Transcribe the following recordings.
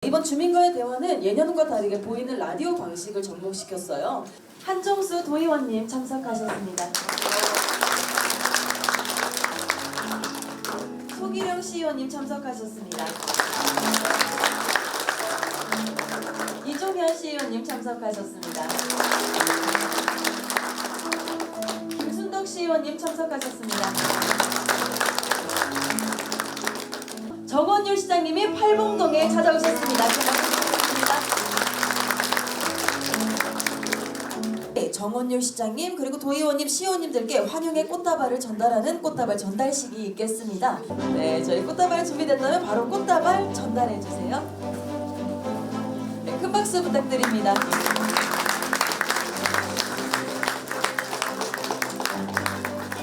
이번 주민과의 대화는 예년과 다르게 보이는 라디오 방식을 접목시켰어요. 한정수 도의원님 참석하셨습니다. 소기령 시의원님 참석하셨습니다. 이종현 시의원님 참석하셨습니다. 김순덕 시의원님 참석하셨습니다. 정원율 시장님이 팔봉동에 찾아오셨습니다. 반갑습니다. 네, 정원율 시장님 그리고 도의원님, 시의원님들께 환영의 꽃다발을 전달하는 꽃다발 전달식이 있겠습니다. 네, 저희 꽃다발 준비됐다면 바로 꽃다발 전달해 주세요. 네, 큰 박수 부탁드립니다.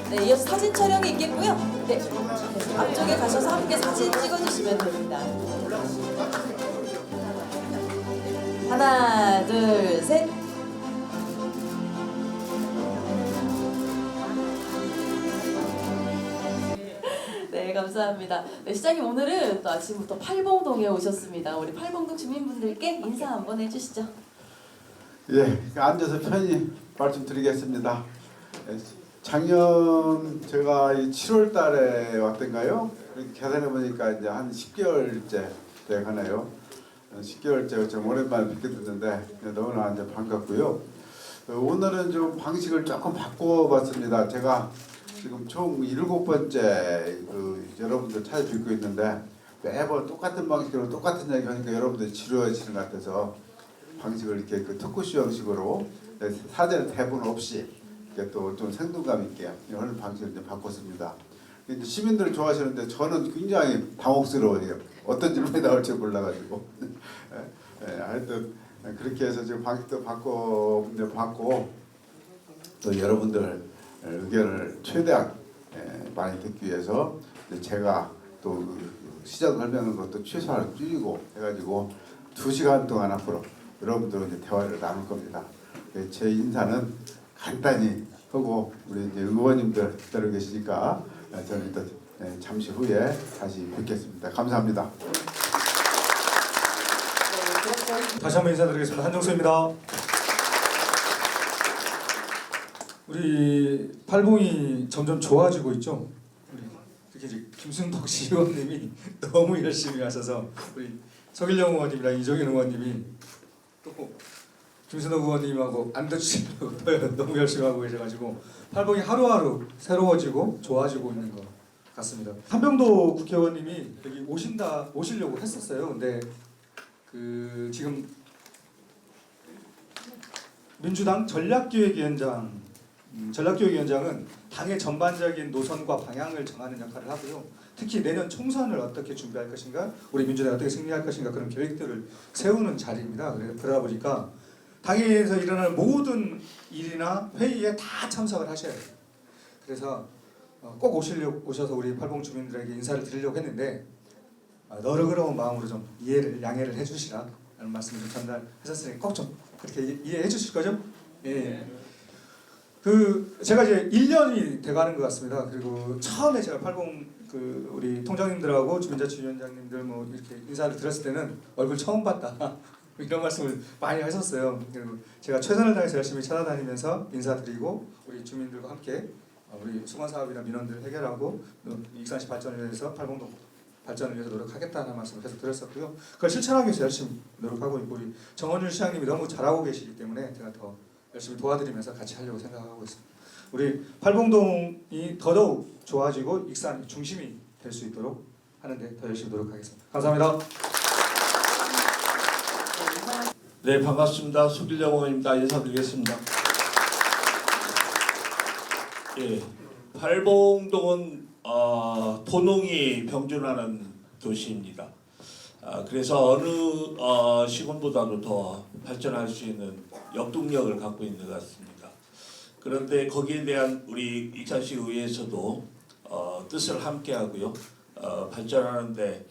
네, 이어서 사진 촬영이 있겠고요. 네, 앞쪽에 가셔서 함께 사진 찍어주시면 됩니다. 하나, 둘, 셋. 네, 감사합니다. 네, 시장님 오늘은 또 아침부터 팔봉동에 오셨습니다. 우리 팔봉동 주민분들께 인사 한번 해주시죠. 예, 앉아서 편히 말씀드리겠습니다. 작년 제가 7월 달에 왔던가요? 계산해 보니까 이제 한 10개월째 돼가네요. 10개월째 좀 오랜만에 뵙게 됐는데 너무나 이제 반갑고요. 오늘은 좀 방식을 조금 바꿔봤습니다. 제가 지금 총 7번째 여러분들 찾아뵙고 있는데 매번 똑같은 방식으로 똑같은 얘기 하니까 여러분들이 지루해지는 것 같아서 방식을 이렇게 토크쇼 형식으로 사전 대본 없이 또 좀 생동감 있게 하는 방식을 이제 바꿨습니다. 이제 시민들 좋아하시는데 저는 굉장히 당혹스러워요. 어떤 질문이 나올지 몰라가지고. 하여튼 그렇게 해서 지금 방식도 바꿨고 또 여러분들 의견을 최대한 많이 듣기 위해서 제가 또 시장 설명하는 것도 최소한 줄이고 해가지고 2시간 동안 앞으로 여러분들과 이제 대화를 나눌 겁니다. 제 인사는 간단히 하고 우리 이제 의원님들 기다리고 계시니까 저는 일단 잠시 후에 다시 뵙겠습니다. 감사합니다. 다시 한번 인사드리겠습니다. 한정수입니다. 우리 팔봉이 점점 좋아지고 있죠. 우리 특히 이제 김순덕 시의원님이 너무 열심히 하셔서 우리 서길령 의원님이랑 이종현 의원님이 또 김순덕 의원님하고 안 듣시려고 너무 열심히 하고 계셔가지고 팔봉이 하루하루 새로워지고 좋아지고 있는 것 같습니다. 한병도 국회의원님이 여기 오시려고 했었어요. 근데 지금 민주당 전략기획위원장은 당의 전반적인 노선과 방향을 정하는 역할을 하고요. 특히 내년 총선을 어떻게 준비할 것인가, 우리 민주당이 어떻게 승리할 것인가 그런 계획들을 세우는 자리입니다. 그러다 보니까 당에서 일어날 모든 일이나 회의에 다 참석을 하셔야 돼요. 그래서 꼭 오셔서 우리 팔봉 주민들에게 인사를 드리려고 했는데 너르그러운 마음으로 좀 양해를 해주시라 라는 말씀을 좀 전달하셨으니 꼭 좀 그렇게 이해해 주실 거죠? 예. 제가 이제 1년이 돼가는 것 같습니다. 그리고 처음에 제가 팔봉 우리 통장님들하고 주민자치위원장님들 뭐 이렇게 인사를 드렸을 때는 얼굴 처음 봤다 이런 말씀을 많이 하셨어요. 그리고 제가 최선을 다해서 열심히 찾아다니면서 인사드리고 우리 주민들과 함께 우리 수건 사업이나 민원들을 해결하고 익산시 발전을 위해서 팔봉동 발전을 위해서 노력하겠다는 말씀을 계속 드렸었고요. 그걸 실천하기 위해서 열심히 노력하고 있고 우리 정원율 시장님이 너무 잘하고 계시기 때문에 제가 더 열심히 도와드리면서 같이 하려고 생각하고 있습니다. 우리 팔봉동이 더더욱 좋아지고 익산이 중심이 될 수 있도록 하는데 더 열심히 노력하겠습니다. 감사합니다. 네, 반갑습니다. 소길령 의원입니다. 인사드리겠습니다. 예, 팔봉동은 도농이 병존하는 도시입니다. 그래서 어느 시군보다도 더 발전할 수 있는 역동력을 갖고 있는 것 같습니다. 그런데 거기에 대한 우리 익산시 의회에서도 뜻을 함께하고요. 발전하는데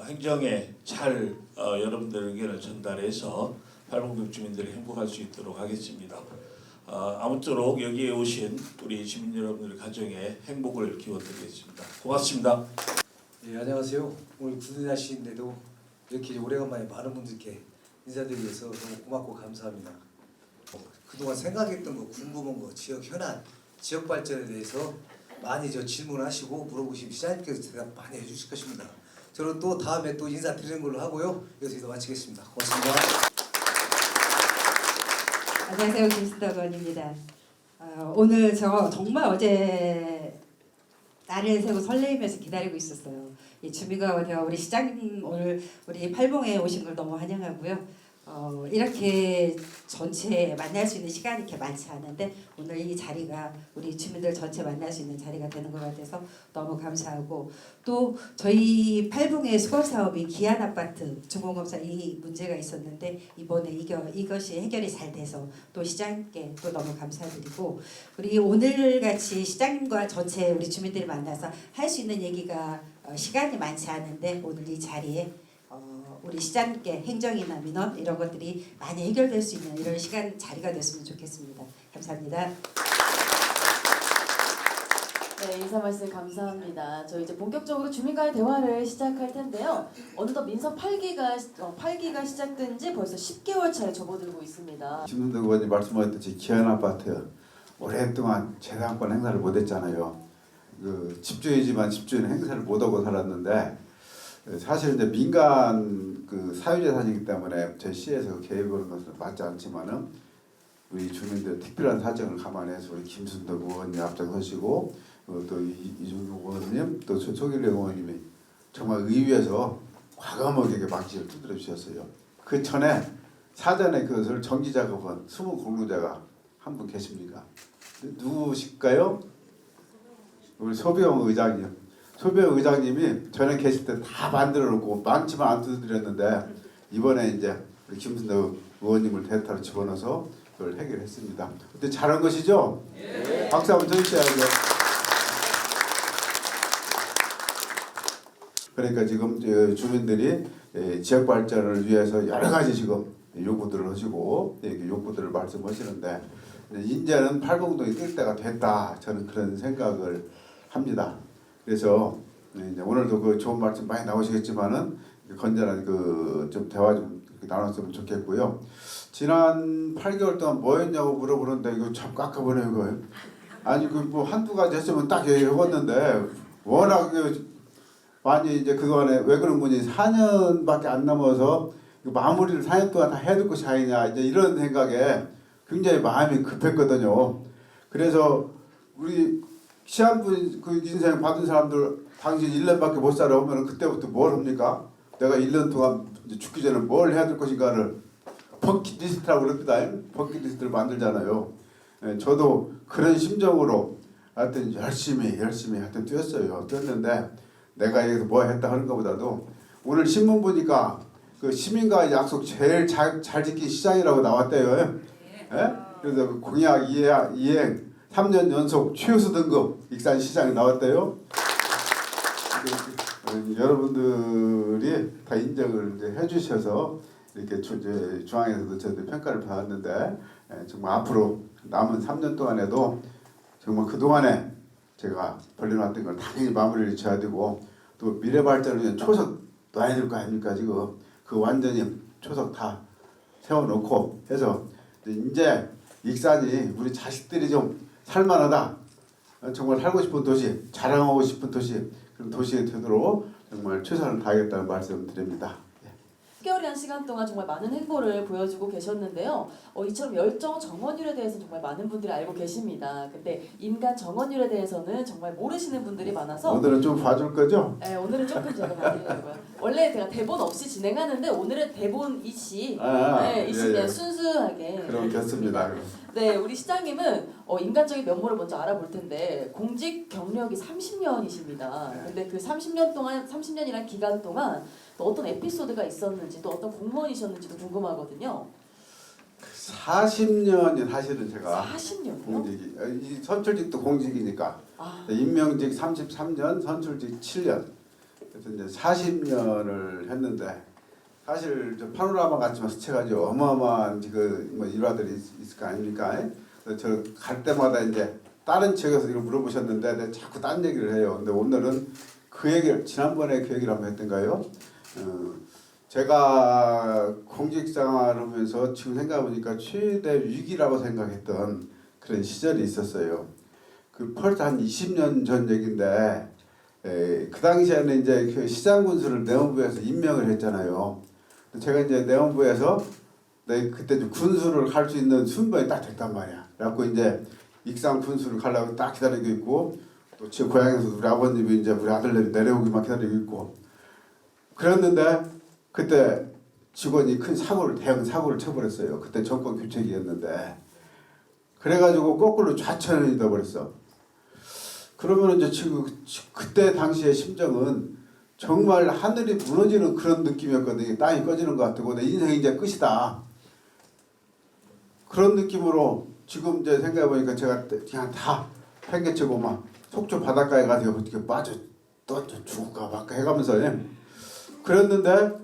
행정에 잘 여러분들 의견을 전달해서 팔봉동 주민들이 행복할 수 있도록 하겠습니다. 아무쪼록 여기에 오신 우리 시민 여러분들 가정에 행복을 기원드리겠습니다. 고맙습니다. 네, 안녕하세요. 오늘 구는 날씨인데도 이렇게 오래간만에 많은 분들께 인사드리기 위해서 너무 고맙고 감사합니다. 그동안 생각했던 거, 궁금한 거, 지역 현안, 지역 발전에 대해서 많이 질문하시고 물어보시면 시장님께서 대답 많이 해주실 것입니다. 저는 또 다음에 또 인사드리는 걸로 하고요. 여기서 마치겠습니다. 고맙습니다. 안녕하세요, 김수덕 의원입니다. 오늘 저 정말 어제 날을 새고 설레이면서 기다리고 있었어요. 이 주민과 대화 우리 시장님 오늘 우리 팔봉에 오신 걸 너무 환영하고요. 이렇게 전체 만날 수 있는 시간이 이렇게 많지 않은데 오늘 이 자리가 우리 주민들 전체 만날 수 있는 자리가 되는 것 같아서 너무 감사하고 또 저희 팔봉의 수거 사업이 기안 아파트 중공업사 이 문제가 있었는데 이번에 이것이 해결이 잘 돼서 또 시장님께 또 너무 감사드리고 우리 오늘 같이 시장님과 전체 우리 주민들이 만나서 할 수 있는 얘기가 시간이 많지 않은데 오늘 이 자리에 우리 시장님께 행정이나 민원 이런 것들이 많이 해결될 수 있는 이런 시간 자리가 됐으면 좋겠습니다. 감사합니다. 네, 인사 말씀 감사합니다. 저희 이제 본격적으로 주민과의 대화를 시작할 텐데요. 어느덧 민선 8기가 시작된 지 벌써 10개월 차에 접어들고 있습니다. 김순덕 의원이 말씀하셨듯이 기안 아파트 오랫동안 재량권 행사를 못했잖아요. 그 집주인이지만 집주인 행사를 못하고 살았는데 사실 이제 민간 그 사유재산이기 때문에 저희 시에서 개입하는 것은 맞지 않지만은 우리 주민들 특별한 사정을 감안해서 우리 김순덕 의원님 앞장서시고 또 이준국 의원님 또 조길래 의원님이 정말 의회에서 과감하게 방식을 두드려 주셨어요. 그 전에 사전에 그것을 정기 작업한 숨은 공로자가 한 분 계십니까? 누구실까요? 우리 소병 의장님. 소병 의장님이 전에 계실 때 다 만들어 놓고 많지만 안 두드렸는데 이번에 이제 우리 김순덕 의원님을 대타로 집어넣어서 그걸 해결했습니다. 근데 잘한 것이죠? 네. 박수 한번 쳐주셔야죠. 그러니까 지금 주민들이 지역 발전을 위해서 여러 가지 지금 요구들을 하시고 이렇게 요구들을 말씀하시는데 이제는 팔봉동이 뜰 때가 됐다. 저는 그런 생각을 합니다. 그래서 이제 오늘도 그 좋은 말씀 많이 나오시겠지만은 건전한 그 좀 대화 좀 나눴으면 좋겠고요. 지난 8개월 동안 뭐 했냐고 물어보는데 이거 참 깎아보네요 이거. 아니 그 뭐 한두 가지 했으면 딱 얘기해봤는데 워낙 많이 이제 그동안에 왜 그런 분이 4년밖에 안 넘어서 마무리를 4년 동안 다 해야 될 것이 아니냐 이제 이런 생각에 굉장히 마음이 급했거든요. 그래서 우리 시한부 그 인생 받은 사람들 당신 1년밖에 못 살아 오면 그때부터 뭘 합니까? 내가 1년 동안 죽기 전에 뭘 해야 될 것인가를 버킷리스트라고 그럽니다. 버킷리스트를 만들잖아요. 저도 그런 심정으로 하여튼 열심히 하여튼 뛰었어요. 뛰었는데 내가 여기서 뭐 했다 하는 것보다도 오늘 신문 보니까 그 시민과의 약속 제일 잘 지킨 시장이라고 나왔대요. 예? 그래서 그 공약 이행 3년 연속 최우수 등급 익산시장에 나왔대요. 여러분들이 다 인정을 이제 해주셔서 이렇게 중앙에서도 저도 평가를 받았는데 정말 앞으로 남은 3년 동안에도 정말 그동안에 제가 벌려놨던 걸 당연히 마무리를 지어야 되고 또 미래 발전을 위한 초석 놔야 될 거 아닙니까 지금 그 완전히 초석 다 세워놓고 해서 이제 익산이 우리 자식들이 좀 살만하다 정말 살고 싶은 도시 자랑하고 싶은 도시 그런 도시가 되도록 정말 최선을 다하겠다는 말씀 드립니다. 10개월이라는 시간 동안 정말 많은 행보를 보여주고 계셨는데요. 이처럼 열정 정원율에 대해서 정말 많은 분들이 알고 계십니다. 근데 인간 정원율에 대해서는 정말 모르시는 분들이 많아서 오늘은 좀 봐줄 거죠? 네, 오늘은 조금 제가 봐드리려고요. 원래 제가 대본 없이 진행하는데 오늘은 대본 이시 그냥 순수하게 그럼 됐습니다. 네, 우리 시장님은 인간적인 면모를 먼저 알아볼 텐데 공직 경력이 30년이십니다. 근데 그 30년이란 기간 동안 또 어떤 에피소드가 있었는지 또 어떤 공무원이셨는지도 궁금하거든요. 40년이 사실은 제가 40년이요? 공직이 이 선출직도 공직이니까 아, 임명직 33년, 선출직 7년. 그래서 이제 40년을 했는데 사실 저 파노라마 같이 스쳐가지고 어마어마한 뭐 일화들이 있을 거 아닙니까? 저 갈 때마다 이제 다른 지역에서 이걸 물어보셨는데 내가 자꾸 딴 얘기를 해요. 근데 오늘은 그 얘기를 지난번에 그 얘기를 한번 했던가요? 제가 공직생활하면서 지금 생각해보니까 최대 위기라고 생각했던 그런 시절이 있었어요. 그 벌써 한 20년 전 얘기인데 그 당시에는 이제 그 시장군수를 내원부에서 임명을 했잖아요. 제가 이제 내원부에서 그때 좀 군수를 할 수 있는 순번이 딱 됐단 말이야. 그래갖고 이제 익산 군수를 가려고 딱 기다리고 있고 또 제 고향에서 우리 아버님이 이제 우리 아들내미 내려오기만 기다리고 있고 그랬는데 그때 직원이 큰 대형 사고를 쳐버렸어요. 그때 정권 교체기였는데 그래가지고 거꾸로 좌천이 돼버렸어. 그러면 이제 지금 그때 당시의 심정은 정말 하늘이 무너지는 그런 느낌이었거든요. 땅이 꺼지는 것 같고 내 인생이 이제 끝이다. 그런 느낌으로 지금 이제 생각해보니까 제가 그냥 다 팽개치고 막 속초 바닷가에 가서 어떻게 빠져 떠져 죽을까 막 해가면서 그랬는데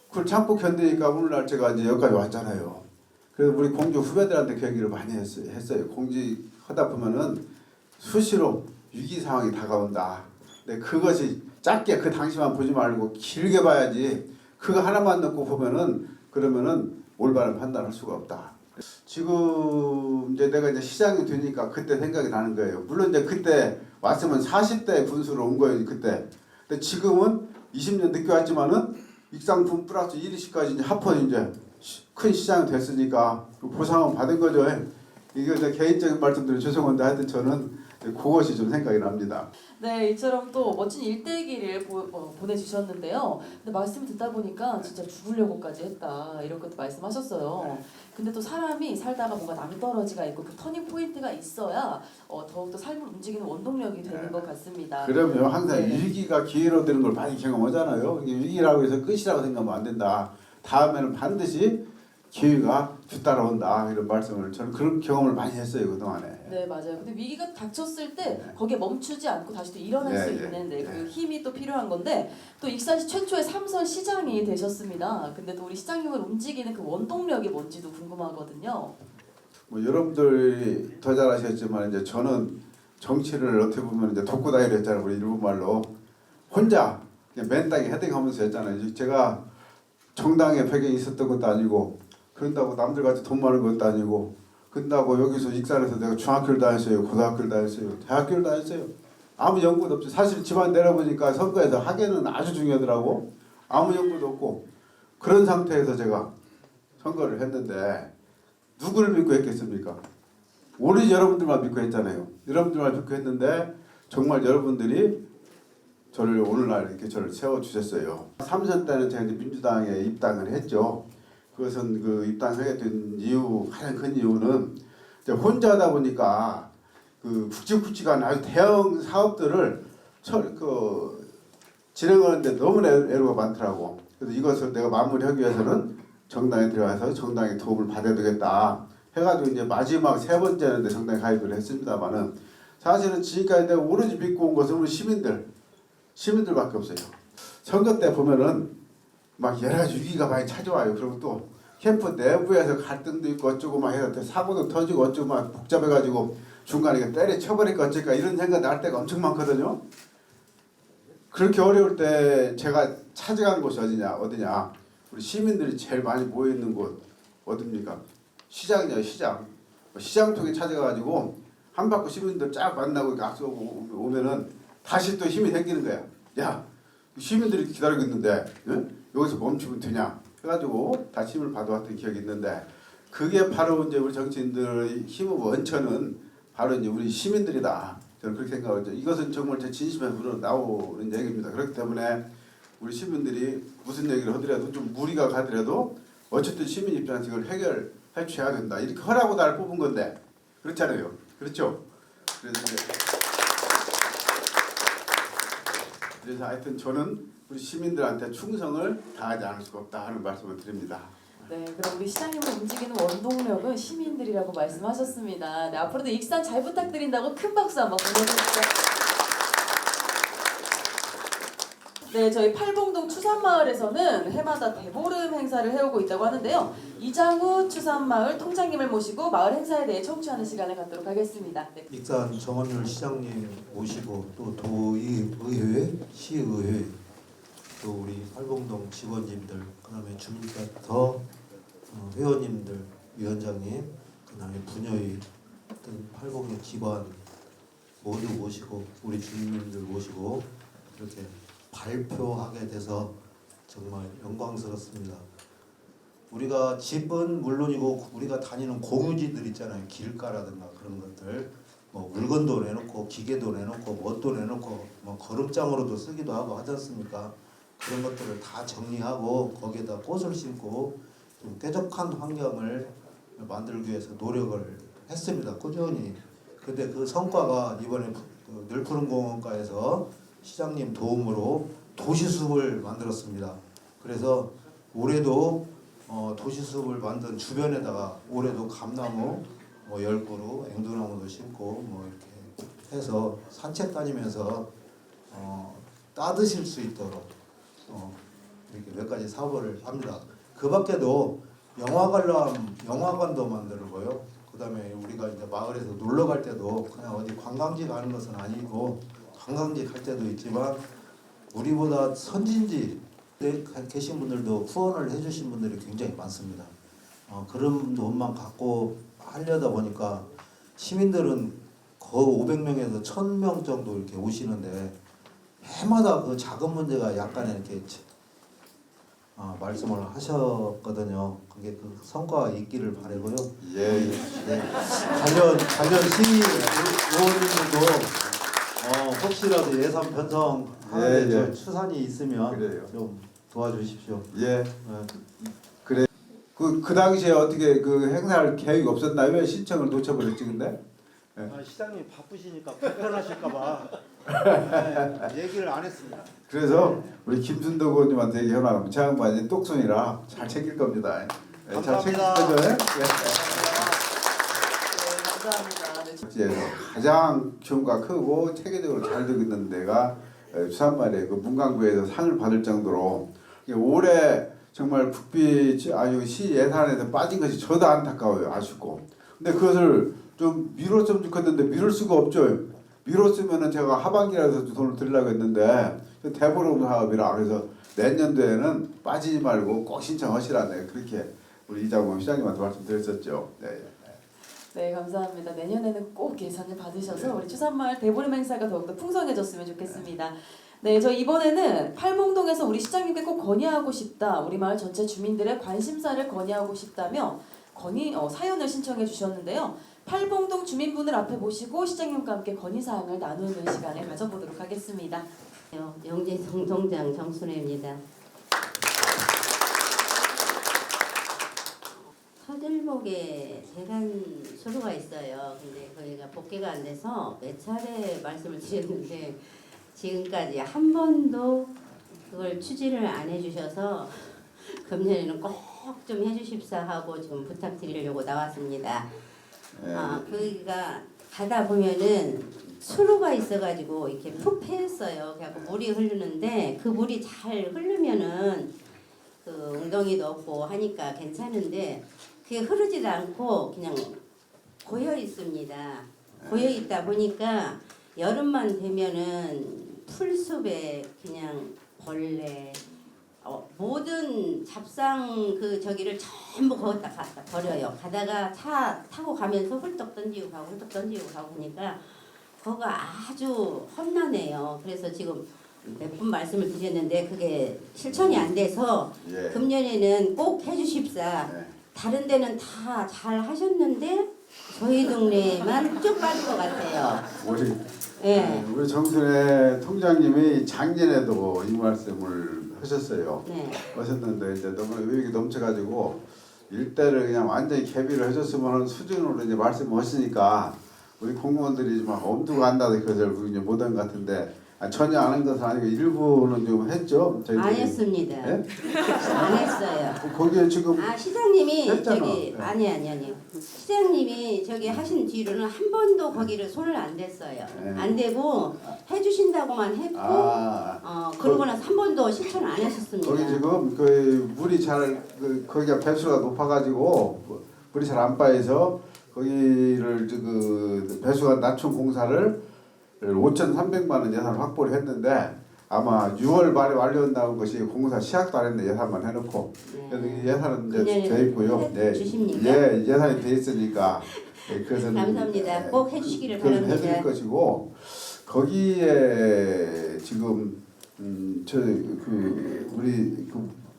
그걸 참고 견디니까 오늘날 제가 이제 여기까지 왔잖아요. 그래서 우리 공주 후배들한테 그 얘기를 많이 했어요. 공직하다 보면은 수시로 위기 상황이 다가온다. 근데 그것이 짧게 그 당시만 보지 말고 길게 봐야지. 그거 하나만 넣고 보면은 그러면은 올바른 판단할 수가 없다. 지금 이제 내가 이제 시장이 되니까 그때 생각이 나는 거예요. 물론 이제 그때 왔으면 40대 군수로 온 거예요. 그때. 근데 지금은 20년 늦게 왔지만은 익산군 플러스 1위시까지 이제 합헌 이제 큰 시장이 됐으니까 보상은 받은 거죠. 이게 이제 개인적인 말씀드려 죄송한데 하여튼 저는 그것이 좀 생각이 납니다. 네, 이처럼 또 멋진 일대기를 보내주셨는데요. 근데 말씀 듣다 보니까 진짜 죽으려고까지 했다 이런 것도 말씀하셨어요. 근데 또 사람이 살다가 뭔가 낭떠러지가 있고 그 터닝 포인트가 있어야 더욱더 삶을 움직이는 원동력이 되는 것 같습니다. 그럼요. 항상 네. 위기가 기회로 되는 걸 많이 경험하잖아요. 이게 위기라고 해서 끝이라고 생각하면 안 된다. 다음에는 반드시 기회가 뒤따라온다 이런 말씀을 저는 그런 경험을 많이 했어요 그동안에. 네, 맞아요. 근데 위기가 닥쳤을 때 거기에 멈추지 않고 다시 또 일어날 수 있는 그 힘이 또 필요한 건데 또 익산시 최초의 3선 시장이 되셨습니다. 근데 또 우리 시장님을 움직이는 그 원동력이 뭔지도 궁금하거든요. 뭐 여러분들이 더 잘아시겠지만 이제 저는 정치를 어떻게 보면 이제 독고 다이로 했잖아요. 우리 일본 말로 혼자 그냥 맨땅에 헤딩하면서 했잖아요. 제가 정당의 배경이 있었던 것도 아니고 그런다고 남들 같이 돈 많은 것도 아니고 그런다고 여기서 익산에서 내가 중학교를 다녔어요. 고등학교를 다녔어요. 대학교를 다녔어요. 아무 연구도 없죠. 사실 집안 내려보니까 선거에서 학예는 아주 중요하더라고. 아무 연구도 없고 그런 상태에서 제가 선거를 했는데 누구를 믿고 했겠습니까? 오로지 여러분들만 믿고 했잖아요. 여러분들만 믿고 했는데 정말 여러분들이 저를 오늘날 이렇게 저를 세워주셨어요. 3선 때는 제가 이제 민주당에 입당을 했죠. 그것은 그 입당하게 된 이유, 가장 큰 이유는 이제 혼자 하다 보니까 그 굵직굵직한 아주 대형 사업들을 진행하는데 너무 애로가 많더라고. 그래서 이것을 내가 마무리하기 위해서는 정당에 들어가서 정당의 도움을 받아야 되겠다 해가지고 이제 마지막 세 번째인데 정당에 가입을 했습니다만은 사실은 지금까지 내가 오로지 믿고 온 것은 우리 시민들밖에 없어요. 선거 때 보면은 막 여러 가지 위기가 많이 찾아와요. 그리고 또 캠프 내부에서 갈등도 있고 어쩌고 막 해서 사고도 터지고 어쩌고 막 복잡해가지고 중간에 때려 쳐버릴까 어쩔까 이런 생각 날 때가 엄청 많거든요. 그렇게 어려울 때 제가 찾아간 곳이 어디냐? 우리 시민들이 제일 많이 모여 있는 곳 어딥니까? 시장이냐 시장. 시장 통에 찾아가가지고 한 바퀴 시민들 쫙 만나고 악수하고 오면은 다시 또 힘이 생기는 거야. 야, 시민들이 기다리고 있는데 여기서 멈추면 되냐? 해가지고 다시 힘을 받아왔던 기억이 있는데 그게 바로 이제 우리 정치인들의 힘의 원천은 바로 이제 우리 시민들이다. 저는 그렇게 생각하죠. 이것은 정말 제 진심에서 나오는 얘기입니다. 그렇기 때문에 우리 시민들이 무슨 얘기를 하더라도 좀 무리가 가더라도 어쨌든 시민 입장에서 이걸 해결해 줘야 된다. 이렇게 하라고 날 뽑은 건데 그렇잖아요. 그렇죠? 그래서 하여튼 저는 우리 시민들한테 충성을 다하지 않을 수가 없다 하는 말씀을 드립니다. 네, 그럼 우리 시장님을 움직이는 원동력은 시민들이라고 말씀하셨습니다. 네, 앞으로도 익산 잘 부탁드린다고 큰 박수 한번 보내주시죠. 네, 저희 팔봉동 추산마을에서는 해마다 대보름 행사를 해오고 있다고 하는데요. 이장우 추산마을 통장님을 모시고 마을 행사에 대해 청취하는 시간을 갖도록 하겠습니다. 네. 익산 정원율 시장님 모시고 또 도의회, 시의회 또 우리 팔봉동 직원님들, 그다음에 주민센터 회원님들, 위원장님, 그다음에 분여의 어떤 팔봉의 기관 모두 모시고 우리 주민님들 모시고 이렇게 발표하게 돼서 정말 영광스럽습니다. 우리가 집은 물론이고 우리가 다니는 공유지들 있잖아요. 길가라든가 그런 것들, 뭐 물건도 내놓고 기계도 내놓고 뭣도 내놓고 뭐 걸음장으로도 쓰기도 하고 하지 않습니까? 그런 것들을 다 정리하고 거기에다 꽃을 심고 좀 쾌적한 환경을 만들기 위해서 노력을 했습니다. 꾸준히. 근데 그 성과가 이번에 그 늘푸른공원가에서 시장님 도움으로 도시숲을 만들었습니다. 그래서 올해도 도시숲을 만든 주변에다가 올해도 감나무 뭐 10그루, 앵두나무도 심고 뭐 이렇게 해서 산책 다니면서 따드실 수 있도록 이렇게 몇 가지 사업을 합니다. 그 밖에도 영화관도 만들고요. 그다음에 우리가 이제 마을에서 놀러 갈 때도 그냥 어디 관광지 가는 것은 아니고 관광지 갈 때도 있지만 우리보다 선진지에 계신 분들도 후원을 해주신 분들이 굉장히 많습니다. 그런 돈만 갖고 하려다 보니까 시민들은 거의 500명에서 1000명 정도 이렇게 오시는데 해마다 그 작은 문제가 약간의 이렇게 말씀을 하셨거든요. 그게 그 성과가 있기를 바라고요. 예. 네. 관련 시의 의원님들도 혹시라도 예산 편성하는데 예, 예. 좀 추산이 있으면 그래요. 좀 도와주십시오. 예. 네. 그 당시에 어떻게 그 행사할 계획이 없었나요? 왜 신청을 놓쳐버렸지 근데? 시장님 바쁘시니까 불편하실까봐 얘기를 안 했습니다. 그래서 우리 김순덕 의원님한테 얘기 해놔면 저 양반이 똑손이라 잘 챙길 겁니다. 예, 잘 챙길 감사합니다. 거죠? 예? 감사합니다. 네, 지에서 가장 규모가 크고 체계적으로 잘 되고 있는 데가 수산말의 그 문광부에서 상을 받을 정도로 올해 정말 국비 아주 시 예산에서 빠진 것이 저도 안타까워요. 아쉽고. 근데 그것을 좀 미뤘으면 좋겠는데 미룰 수가 없죠. 미뤘으면은 제가 하반기라도 돈을 들려고 했는데 대보름 사업이라 그래서 내년도에는 빠지지 말고 꼭 신청하시라네. 그렇게 우리 이장범 시장님한테 말씀드렸었죠. 네. 네, 감사합니다. 내년에는 꼭 예산을 받으셔서 우리 추산마을 대보름 행사가 더욱더 풍성해졌으면 좋겠습니다. 네, 저 이번에는 팔봉동에서 우리 시장님께 꼭 건의하고 싶다. 우리 마을 전체 주민들의 관심사를 건의하고 싶다며 사연을 신청해 주셨는데요. 팔봉동 주민분을 앞에 모시고 시장님과 함께 건의사항을 나누는 시간을 가져보도록 하겠습니다. 영재성 동장 정순혜입니다. 서들목에 대란 수로가 있어요. 근데 거기가 복귀가 안 돼서 몇 차례 말씀을 드렸는데 지금까지 한 번도 그걸 추진을 안 해주셔서 금년에는 꼭 좀 해주십사 하고 지금 부탁드리려고 나왔습니다. 거기가 가다 보면은 수로가 있어가지고 이렇게 푹 패였어요. 그래갖고 물이 흐르는데 그 물이 잘 흐르면은 그 웅덩이도 없고 하니까 괜찮은데 그게 흐르지도 않고 그냥 고여 있습니다. 고여 있다 보니까 여름만 되면은 풀숲에 그냥 벌레 모든 잡상 그 저기를 전부 거기다 갖다 버려요. 가다가 차 타고 가면서 훌떡 던지고 가고 훌떡 던지고 가고 하니까 거기가 아주 험난해요. 그래서 지금 몇 번 말씀을 드렸는데 그게 실천이 안 돼서 예. 금년에는 꼭 해주십사. 네. 다른 데는 다 잘 하셨는데 저희 동네만 쭉 빠질 것 같아요. 우리 정순혜 통장님이 작년에도 이 말씀을 하셨어요. 네. 하셨는데 이제 너무 의욕이 넘쳐가지고 일대를 그냥 완전히 개비를 해줬으면 하는 수준으로 이제 말씀하시니까 우리 공무원들이 막 엄두가 안 나서 그것을 이제 못한 것 같은데 전혀 안 한 것은 아니고 일부는 좀 했죠. 안 했습니다. 예? 안 했어요. 거기에 지금 시장님이 했잖아. 저기 네. 아니 시장님이 저기 하신 뒤로는 한 번도 거기를 손을 안 댔어요. 네. 안 대고 해주신다고만 했고 그러고 나서 한 번도 실천 안 했었습니다. 거기 지금 그 물이 잘 거기가 배수가 높아가지고 물이 잘 안 빠져서 거기를 그 배수가 낮춘 공사를 5,300만 원 예산을 확보를 했는데 아마 6월 말에 완료한다는 것이 공사 시작도 안 했는데 예산만 해놓고 그래서 이 예산은 이제 그녀는 돼 있고요. 네, 주십니까? 예, 예산이 돼 있으니까 그것은 감사합니다. 꼭 해주시기를 그건 바랍니다. 해드릴 것이고 거기에 지금 우리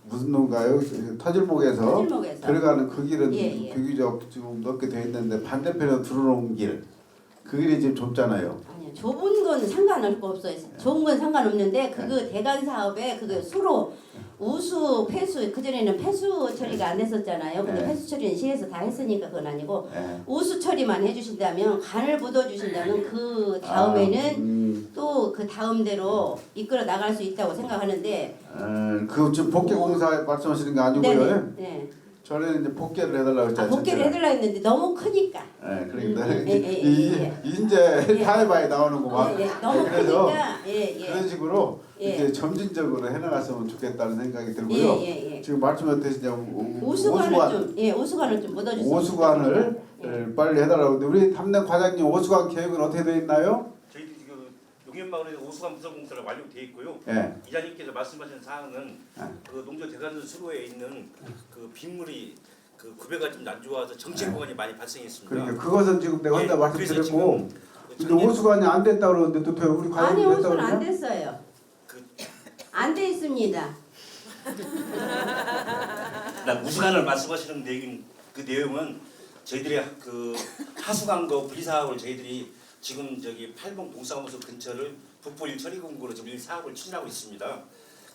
무슨 농가요? 터질목에서 터질목에서. 들어가는 그 길은 예, 예. 비교적 지금 넓게 돼 있는데 반대편에 들어오는 길, 그 길이 지금 좁잖아요. 아니요, 좁은 건 상관없어요. 좁은 건 상관없는데 그거 네. 대관 사업에 그거 수로 우수 폐수 그 전에는 폐수 처리가 안 됐었잖아요. 근데 네. 폐수 처리는 시에서 다 했으니까 그건 아니고 예. 우수 처리만 해주신다면 간을 묻어주신다면 그 다음에는 또 그 다음대로 이끌어 나갈 수 있다고 생각하는데. 그 지금 복개 공사 말씀하시는 거 아니고요. 네네. 네. 전에는 이제 복개를 해달라고 했잖아요. 복귀를 해달라 했는데 너무 크니까. 예, 그러니까 예. 이제 타이바에 나오는구만. 예, 너무 그래서 크니까. 예. 그런 식으로 예. 이렇게 점진적으로 해나갔으면 좋겠다는 생각이 들고요. 예. 지금 말씀하셨듯이 이제 오수관을 좀 묻어주세요. 오수관을 예. 빨리 해달라고. 근데 우리 담당 과장님 오수관 계획은 어떻게 되어 있나요? 저희들이 지금 용현마을에 오수관 부설 공사가 완료되어 있고요. 예. 이장님께서 말씀하신 사항은 예. 그 농조 대관 수로에 있는 그 빗물이 그 구배가 좀 안 좋아서 정체 구간이 많이 발생했습니다. 그러니까 그것은 지금 내가 혼자 예, 말씀드렸고, 그래서 지금 근데 작년 오수관이 안 됐다 그러는데 또 우리 아니 과장님 됐다 오수관 안 그러냐? 됐어요. 그 안 돼 있습니다. 우수관을 말씀하시는 내용은 저희들이 그 하수관과 분리사업을 저희들이 지금 저기 팔봉 동사무소 근처를 북부 1처리 공구로 지금 사업을 추진하고 있습니다.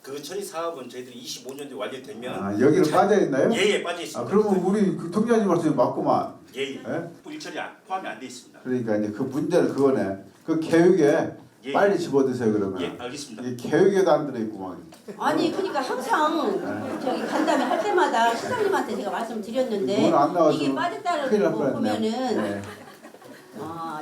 그 처리 사업은 저희들이 25년도에 완료되면 여기는 빠져 있나요? 예예 빠져 있습니다. 그러면 우리 그 통장님 말씀이 맞구만. 예. 예? 북부 1처리 포함이 안 돼 있습니다. 그러니까 이제 그 문제는 그거네. 그 계획에 예. 빨리 집어드세요 그러면. 예, 알겠습니다. 이 계획에도 안 들어있구만. 아니 그러니까 항상 저기 간담회 할 때마다 시장님한테 제가 말씀드렸는데 오늘 안 나와서 이게 빠졌다는 큰일 날 거 뻔했네. 보면은 네.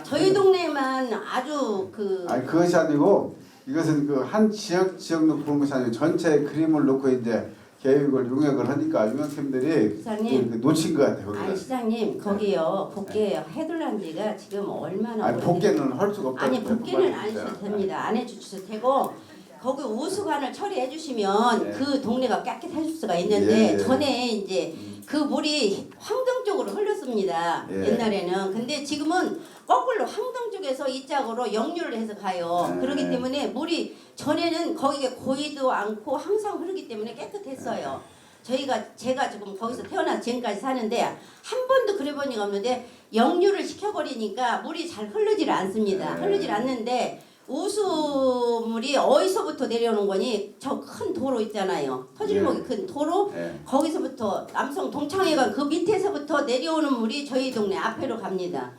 저희 동네만 아주 그 아니 그것이 아니고 이것은 그 한 지역로 보는 것이 아니고 전체 그림을 놓고 이제 계획을 용역을 하니까 용역팀들이 시장님. 그 놓친 것 같아요. 아니 거기를. 시장님 거기요 복개 해둘란 지가 지금 얼마나 아니 복개는 할 수가 없다. 아니 복귀는 안 해주셔도 됩니다. 안 해주셔도 되고 거기 우수관을 처리해 주시면 네. 그 동네가 깨끗해질 수가 있는데 예. 전에 이제 그 물이 황등 쪽으로 흘렀습니다. 예. 옛날에는. 근데 지금은 거꾸로 황등 쪽에서 이쪽으로 역류를 해서 가요. 네. 그렇기 때문에 물이 전에는 거기에 고이도 않고 항상 흐르기 때문에 깨끗했어요. 제가 지금 거기서 태어나서 지금까지 사는데 한 번도 그래 본 적이 없는데 역류를 시켜버리니까 물이 잘 흐르질 않습니다. 네. 흐르질 않는데 우수물이 어디서부터 내려오는 거니 저 큰 도로 있잖아요. 터질목이 큰 도로 네. 거기서부터 남성 동창회관 그 밑에서부터 내려오는 물이 저희 동네 앞에로 갑니다.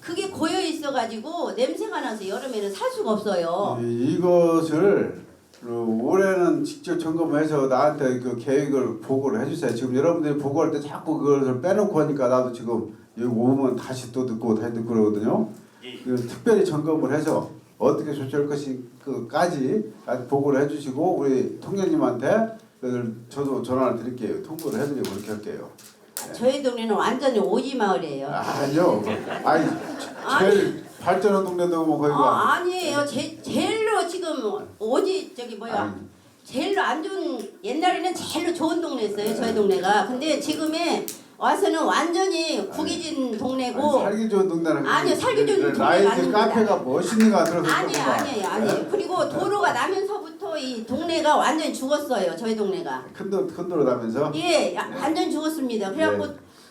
그게 고여 있어가지고 냄새가 나서 여름에는 살 수가 없어요. 이것을 올해는 직접 점검해서 나한테 그 계획을 보고를 해주세요. 지금 여러분들이 보고할 때 자꾸 그것을 빼놓고 하니까 나도 지금 여기 오면 다시 또 듣고 다시 듣고 그러거든요. 특별히 점검을 해서 어떻게 조치할 것인지까지 보고를 해주시고 우리 통장님한테 저도 전화를 드릴게요. 통보를 해드리고 그렇게 할게요. 저희 동네는 완전히 오지 마을이에요. 아니요. 아니 제일 발전한 동네도 뭐 거기가. 아니에요. 제일로 지금 오지 저기 뭐야. 아니. 제일로 안 좋은 옛날에는 제일로 좋은 동네였어요. 저희 동네가. 근데 지금에 와서는 완전히 구기진 동네고. 살기 좋은 동네는 아니요, 살기 좋은 동네가 라이트 아닙니다. 카페가 멋있는가 들어서 아니에요. 그리고 도로가 나면서부터 이 동네가 완전히 죽었어요. 저희 동네가. 큰 도로 나면서. 예, 완전 죽었습니다. 그래갖고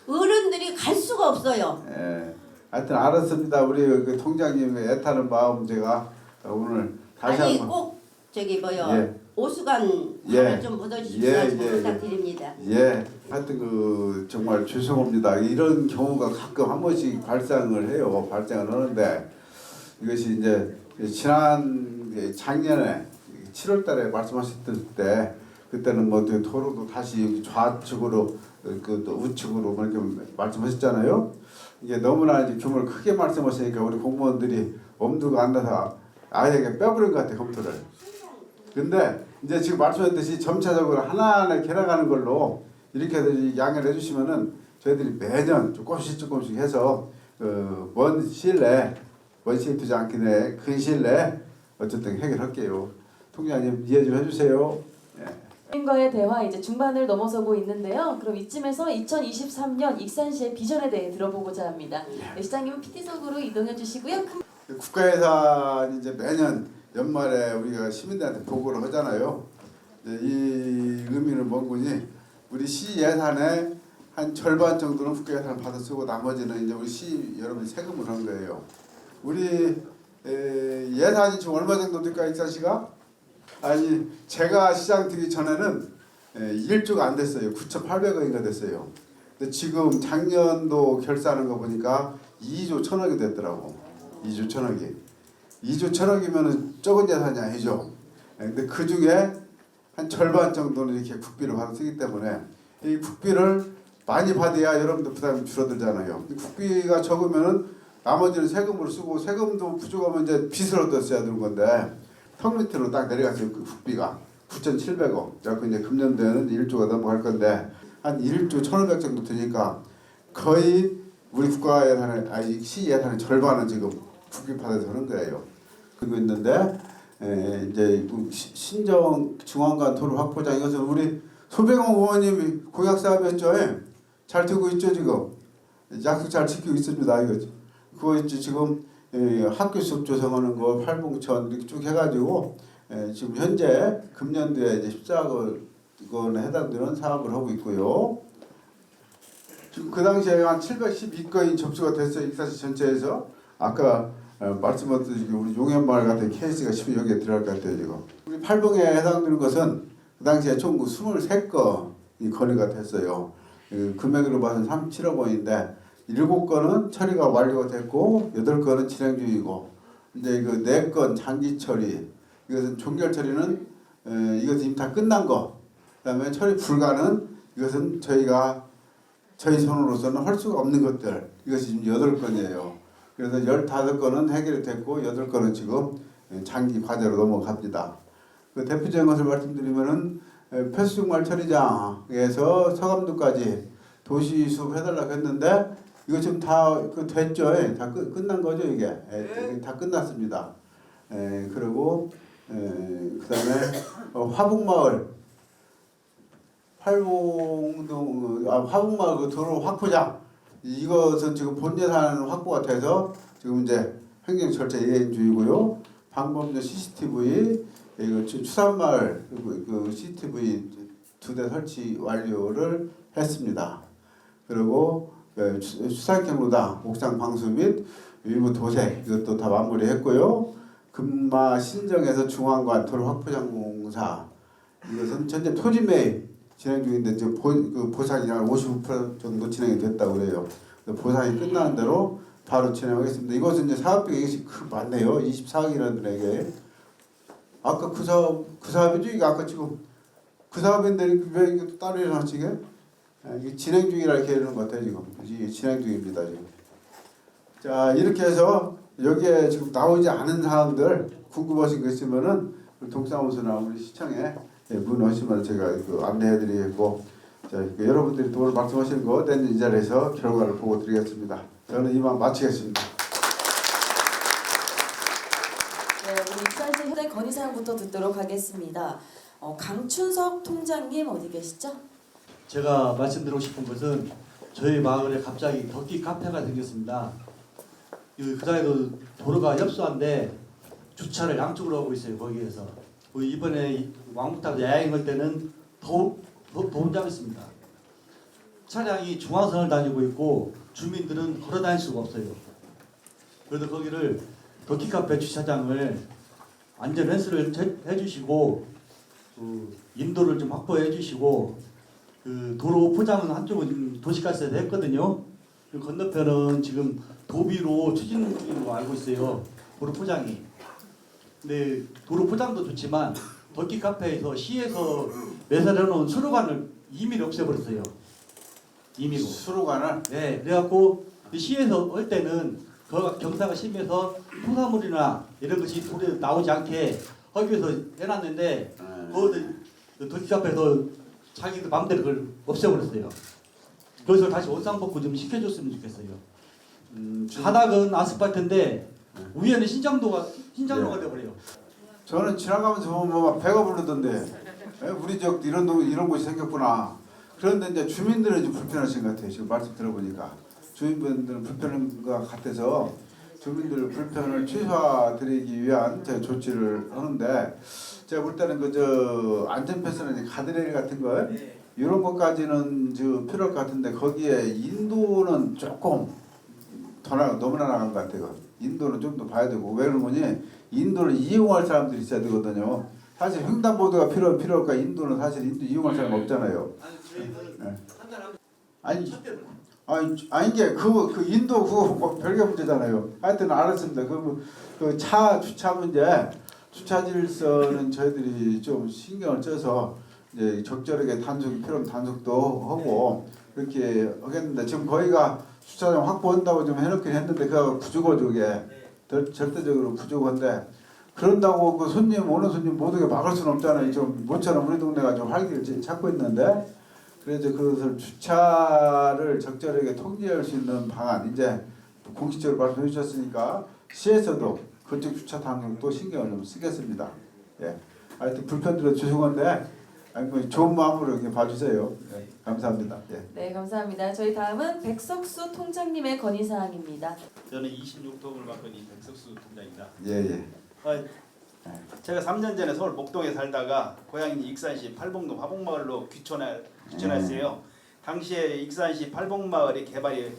어른들이 갈 수가 없어요. 예. 하여튼 알았습니다. 우리 그 통장님의 애타는 마음 제가 오늘 다시 아니 한번. 꼭 저기 뭐요. 예. 오수관 예. 밥을 좀 묻어주십시오. 부탁드립니다. 예. 하여튼 그 정말 죄송합니다. 이런 경우가 가끔 한 번씩 발생을 해요. 발생을 하는데 이것이 이제 작년에 7월달에 말씀하셨을 때 그때는 뭐 도로도 다시 좌측으로 그 또 우측으로 이렇게 말씀하셨잖아요. 이게 너무나 이제 규모를 크게 말씀하시니까 우리 공무원들이 엄두가 안 나서 아예 빼버린 것 같아요, 컴퓨터를. 근데 이제 지금 말씀하셨듯이 점차적으로 하나하나 개나가는 걸로 이렇게 양해를 해주시면은 저희들이 매년 조금씩 해서 먼 시일 두지 않기 내에 근 시일 내에 어쨌든 해결할게요. 통장님 이해 좀 해주세요. 과의 대화 이제 중반을 넘어서고 있는데요. 그럼 이쯤에서 2023년 익산시의 비전에 대해 들어보고자 합니다. 네, 시장님은 PT석으로 이동해 주시고요. 국가예산이 이제 매년 연말에 우리가 시민들한테 보고를 하잖아요. 이제 이 의미는 뭔지 우리 시 예산의 한 절반 정도는 국가 예산을 받아 쓰고 나머지는 이제 우리 시 여러분이 세금을 한 거예요. 우리 예산이 지금 얼마 정도 될까 익산시가? 아니 제가 시장 들기 전에는 1조가 안 됐어요. 9,800억인가 됐어요. 근데 지금 작년도 결산하는 거 보니까 2조 1,000억이 됐더라고. 2조 1,000억이. 2조 1,000억이면은 적은 예산이 아니죠. 근데 그 중에 한 절반 정도는 이렇게 국비를 받아 쓰기 때문에 이 국비를 많이 받아야 여러분들 부담이 줄어들잖아요. 국비가 적으면은 나머지는 세금으로 쓰고 세금도 부족하면 이제 빚을 얻어 써야 되는 건데 턱 밑으로 딱 내려갔어요. 그 국비가 9,700억. 그래서 이제 금년도에는 1조가 넘어갈 건데 한 1조 1,500 정도 되니까 거의 우리 국가 예산의 아니 시 예산의 절반은 지금 국비 받아서 하는 거예요. 그리고 있는데 이제 신정 중앙간 도로 확보장 이것은 우리 소병호 의원님이 공약 사업이었죠. 잘 되고 있죠 지금. 약속 잘 지키고 있습니다. 이거 그거 있지 지금 학교 수업 조성하는 거 팔봉천 이렇게 쭉 해가지고 지금 현재 금년도에 이제 14억 원에 해당되는 사업을 하고 있고요. 지금 그 당시에 한 712건이 접수가 됐어요. 익산시 전체에서. 아까 말씀하셨듯이 우리 용현마을 같은 케이스가 여기에 들어갈 것 같아요. 지금. 우리 팔봉에 해당되는 것은 그 당시에 총 23건이 건의가 됐어요. 금액으로 봐서는 37억 원인데 7건은 처리가 완료가 됐고 8건은 진행 중이고 이제 그 4건 장기 처리 이것은 종결 처리는 이것은 이미 다 끝난 거 그다음에 처리 불가는 이것은 저희 손으로서는 할 수가 없는 것들 이것이 지금 8건이에요. 그래서 15건은 해결이 됐고 8건은 지금 장기 과제로 넘어갑니다. 그 대표적인 것을 말씀드리면은 폐수종말 처리장에서 서감도까지 도시 수업 해달라고 했는데 이거 지금 다 됐죠? 다 끝난 거죠 이게? 다 끝났습니다. 그리고 그다음에 화북마을 팔봉동 화북마을 그 도로 확보장 이것은 지금 본 예산 확보가 돼서 지금 이제 행정 절차 이행 중이고요. 방범전 CCTV 이거 추산마을 그 CCTV 2대 설치 완료를 했습니다. 그리고 수산경로당 옥상 방수 및 일부 도색 이것도 다 마무리했고요. 금마 신정에서 중앙관 도로 확보장 공사 이것은 현재 토지 매입 진행 중인데 지금 보상이 한 55% 정도 진행이 됐다고 그래요. 보상이 끝나는 대로 바로 진행하겠습니다. 이것은 이제 사업비가 이것이 많네요. 24억이라는 데게 아까 그 사업이죠. 이게 아까 지금 그 사업인데 왜 이게 또 따로 일어났지 이게? 이게 진행 중이라 이렇게 이러는 것 같아요 지금. 이게 진행 중입니다 지금. 자 이렇게 해서 여기에 지금 나오지 않은 사항들 궁금하신 거 있으면은 동사무소나 우리 시청에 문의하시면 제가 안내해드리겠고, 자 여러분들이 또 오늘 말씀하시는 거 내년 이 자리에서 결과를 보고 드리겠습니다. 저는 이만 마치겠습니다. 네, 우리 익산시 현재 건의사항부터 듣도록 하겠습니다. 강춘석 통장님 어디 계시죠? 제가 말씀드리고 싶은 것은 저희 마을에 갑자기 덕기 카페가 생겼습니다. 그 사이도 도로가 협소한데 주차를 양쪽으로 하고 있어요. 거기에서 이번에 왕복타고 야행 갈 때는 더 혼잡했습니다. 차량이 중앙선을 다니고 있고 주민들은 걸어 다닐 수가 없어요. 그래서 거기를 덕기 카페 주차장을 안전 펜스를 해주시고 인도를 좀 확보해 주시고 그 도로 포장은 한쪽은 도시가스에서 했거든요. 그 건너편은 지금 도비로 추진 중인 거 알고 있어요. 도로 포장이. 근데 도로 포장도 좋지만 덕기 카페에서 시에서 매설해놓은 수로관을 임의로 없애버렸어요. 임의로. 수로관을? 네. 그래갖고 시에서 할 때는 그 경사가 심해서 토사물이나 이런 것이 도로에 나오지 않게 하기 위해서 해놨는데 그 덕기 카페에서 자기들 마음대로 그걸 없애버렸어요. 그래서 다시 원상복구 좀 시켜줬으면 좋겠어요. 바닥은 아스팔트인데 위에는 신장로가 돼버려요. 저는 지나가면서 보면 막 배가 부르던데 우리 지역도 이런 곳이 생겼구나. 그런데 이제 주민들은 좀 불편하신 것 같아요. 지금 말씀 들어보니까 주민분들은 불편한 것 같아서 주민들 불편을 최소화드리기 위한 제가 조치를 하는데 제가 볼 때는 그저 안전패스나 가드레일 같은 거 이런 것까지는 저 필요할 것 같은데 거기에 인도는 조금 너무나 나간 것 같아요. 인도는 좀 더 봐야 되고 왜 그러냐면 인도를 이용할 사람들이 있어야 되거든요. 사실 횡단보도가 필요할까 인도는 사실 인도 이용할 사람 없잖아요. 네. 아니 이게 그 인도 그거 뭐 별개 문제잖아요. 하여튼 알았습니다. 그 차 주차 문제 주차 질서는 저희들이 좀 신경을 써서 이제 적절하게 단속이 필요하면 단속도 하고 그렇게 하겠는데 지금 거기가 주차장 확보한다고 좀 해놓긴 했는데 그거 부족하죠. 그게 절대적으로 부족한데 그런다고 그 오는 손님 모두가 막을 수는 없잖아요. 좀 모처럼 우리 동네가 좀 활기를 찾고 있는데 그래서 그것을 주차를 적절하게 통제할 수 있는 방안 이제 공식적으로 말씀해 주셨으니까 시에서도 그쪽 주차 단속도 신경을 좀 쓰겠습니다. 예. 하여튼 불편드려 죄송한데 뭐 좋은 마음으로 이렇게 봐주세요. 예. 감사합니다. 예. 네, 감사합니다. 저희 다음은 백석수 통장님의 건의사항입니다. 저는 26동을 맡은 이 백석수 통장입니다. 예. 제가 3년 전에 서울 목동에 살다가 고향인 익산시 팔봉동 화봉마을로 귀촌했어요. 당시에 익산시 팔봉마을의 개발이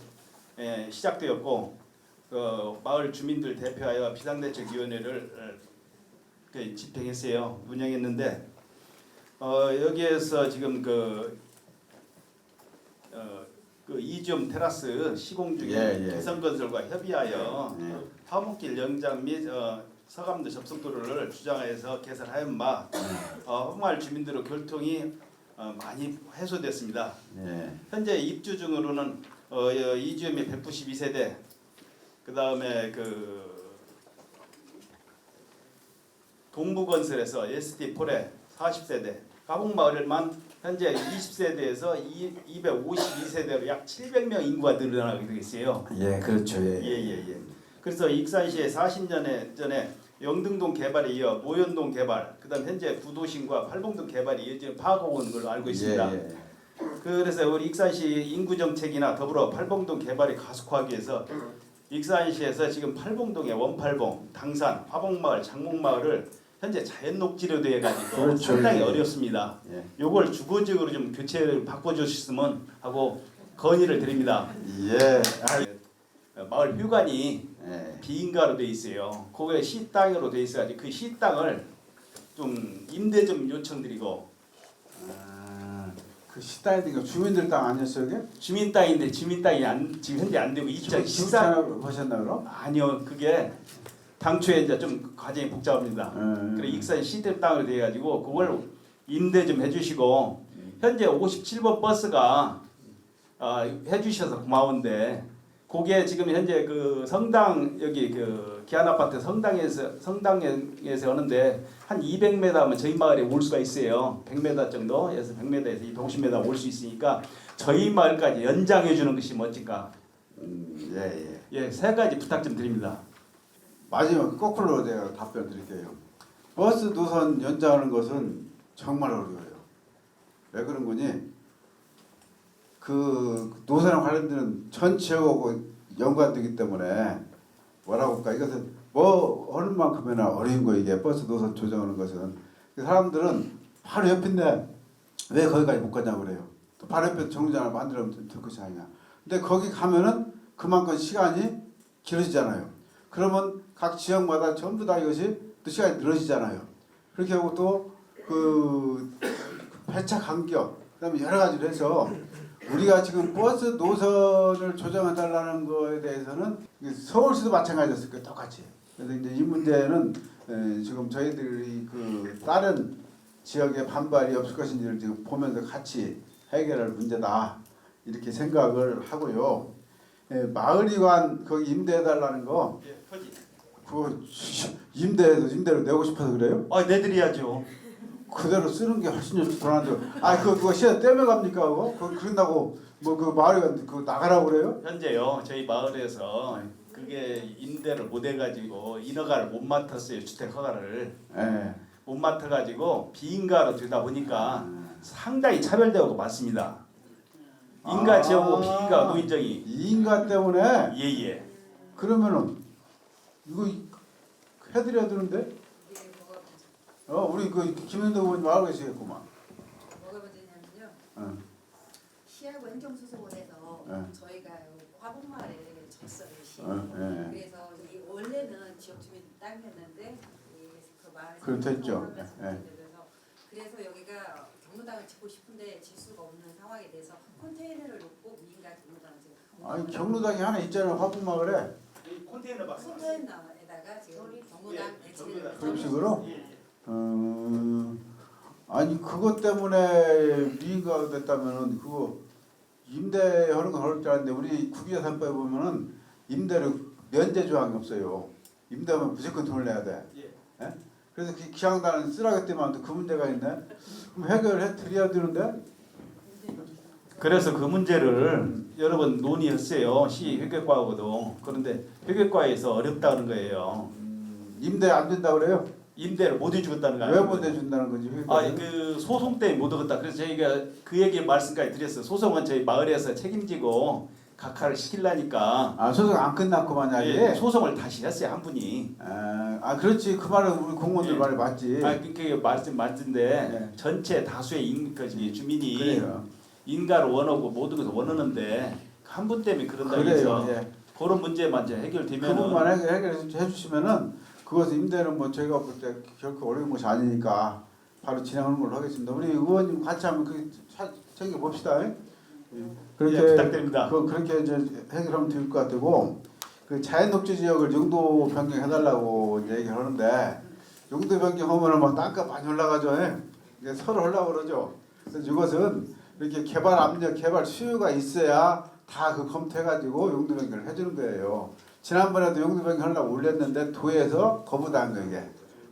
시작되었고 마을 주민들 대표하여 비상대책위원회를 집행했어요. 운영했는데 여기에서 지금 그 이지움 테라스 시공 중에 개성건설과 협의하여 화목길 영장 및 서감도 접속도로를 주장해서 개설하였 바 화목마을 주민들의 교통이 많이 해소됐습니다. 현재 입주 중으로는 이지움이 192세대, 그 다음에 동부건설에서 ST4에 40세대, 화목마을만 현재 20세대에서 252세대로 약 700명 인구가 늘어나게 되겠어요. 예, 그렇죠. 예. 그래서 익산시에 40년 전에 영등동 개발에 이어 모현동 개발, 그다음 현재 구도심과 팔봉동 개발이 이어지는 파악하고 온 걸로 알고 있습니다. 그래서 우리 익산시 인구 정책이나 더불어 팔봉동 개발이 가속화하기 위해서 익산시에서 지금 팔봉동의 원팔봉, 당산, 화봉마을, 장목마을을 현재 자연 녹지로 되어 가지고 상당히 어렵습니다. 요걸 주거적으로 좀 교체를 바꿔주셨으면 하고 건의를 드립니다. 마을 휴관이 비인가로 돼 있어요. 그게 시 땅으로 돼 있어가지고 그 시 땅을 좀 임대 좀 요청드리고. 그 시 땅이니까 주민들 땅 아니었어요, 이게? 주민 땅인데 주민 땅이 지금 현재 안 되고 2014 하셨나 그럼? 아니요, 그게 당초에 이제 좀 과정이 복잡합니다. 그래 익산 시대 땅으로 돼 가지고 그걸 임대 좀 해주시고 현재 57번 버스가 해주셔서 고마운데. 그게 지금 현재 그 성당 여기 그 기안 아파트 성당에서 오는데 한 200m면 저희 마을에 올 수가 있어요. 100m 정도에서 100m에서 250m 올 수 있으니까 저희 마을까지 연장해 주는 것이 멋질까? 예, 세 가지 부탁 좀 드립니다. 마지막 거꾸로 제가 답변 드릴게요. 버스 노선 연장하는 것은 정말 어려워요. 왜 그런 거니? 그 노선에 관련되는 전 지역하고 연관되기 때문에 뭐라고 할까 이것은 뭐 어느 만큼이나 어려운 거 이게 버스 노선 조정하는 것은 사람들은 바로 옆인데 왜 거기까지 못 가냐고 그래요. 또 바로 옆에 정류장을 만들면 될 것이 아니냐. 근데 거기 가면은 그만큼 시간이 길어지잖아요. 그러면 각 지역마다 전부 다 이것이 또 시간이 늘어지잖아요. 그렇게 하고 또 그 배차 간격 그다음에 여러 가지로 해서 우리가 지금 버스 노선을 조정해달라는 거에 대해서는 서울시도 마찬가지였을 거예요. 똑같이. 그래서 이제 이 문제는 지금 저희들이 그 다른 지역에 반발이 없을 것인지를 지금 보면서 같이 해결할 문제다. 이렇게 생각을 하고요. 마을이관 거기 임대해달라는 거. 그거 임대로 내고 싶어서 그래요? 내드려야죠. 그대로 쓰는 게 훨씬 더 나은데. 그거 시간 떼면 갑니까 그거? 그런다고 뭐 그 마을에 그 나가라고 그래요? 현재요 저희 마을에서 그게 임대를 못 해가지고 인허가를 못 맡았어요. 주택 허가를 예. 못 맡아가지고 비인가로 되다 보니까 상당히 차별되고 맞습니다. 인가 지역하고 비인가 노인정이 이 인가 때문에 예예. 그러면은 이거 해드려야 되는데. 우리 그 김현도 의원님 알고 계시겠구만. 뭐가 문제냐면요. 어. 시하고 행정수습원에서 네. 저희가 화북마을에 졌어요. 시. 예. 그래서 이 원래는 지역 주민 땅이었는데 그 마을 그렇게 됐죠. 그래서 여기가 경로당을 짓고 싶은데 질 수가 없는 상황에 대해서 컨테이너를 놓고 미인가 경로당을 지금 아니 경로당이 하나 있잖아요. 화풍마을에. 컨테이너 박스. 컨테이너에다가 지금 경로당 배치를 그런 식으로. 아니 그것 때문에 미인가가 됐다면은 그거 임대하는 건 어렵지 않은데 우리 국유재산법에 보면은 임대를 면제 조항이 없어요. 임대하면 무조건 돈을 내야 돼. 예? 그래서 그 기왕단은 쓰라기 때문에 그 문제가 있네. 그럼 해결해 드려야 되는데. 그래서 그 문제를 여러 번 논의했어요. 시 회계과하고도. 그런데 회계과에서 어렵다는 거예요. 임대 안 된다 그래요? 임대를 못 해주겠다는 거예요. 왜 못 해준다는 거지? 그 소송 때문에 못 하겠다. 그래서 저희가 그 얘기 말씀까지 드렸어요. 소송은 저희 마을에서 책임지고 각하를 시키려니까. 소송 안 끝났구만 아직. 예, 소송을 다시 했어요 한 분이. 그렇지 그 말은 우리 공무원들 말이 맞지. 그게 맞는데 전체 다수의 주민이 그래요. 인가를 원하고 모든 것을 원하는데 한 분 때문에 그런다 그래요. 해서 예. 그런 문제만 이제 해결되면. 그 부분만 해결해 주시면은 그것을 임대는 뭐 저희가 볼 때 결코 어려운 것이 아니니까 바로 진행하는 걸로 하겠습니다. 우리 의원님 같이 한번 그 챙겨 봅시다. 그렇게 부탁드립니다. 그렇게 이제 해결하면 될 것 같고 그 자연녹지 지역을 용도 변경해달라고 이제 얘기하는데 용도 변경하면은 막 땅값 많이 올라가죠. 이게 서로 하려고 그러죠. 그래서 이것은 이렇게 개발 압력, 개발 수요가 있어야 다 그 검토해가지고 용도 변경을 해주는 거예요. 지난번에도 용도 변경하려고 올렸는데 도에서 거부당한 거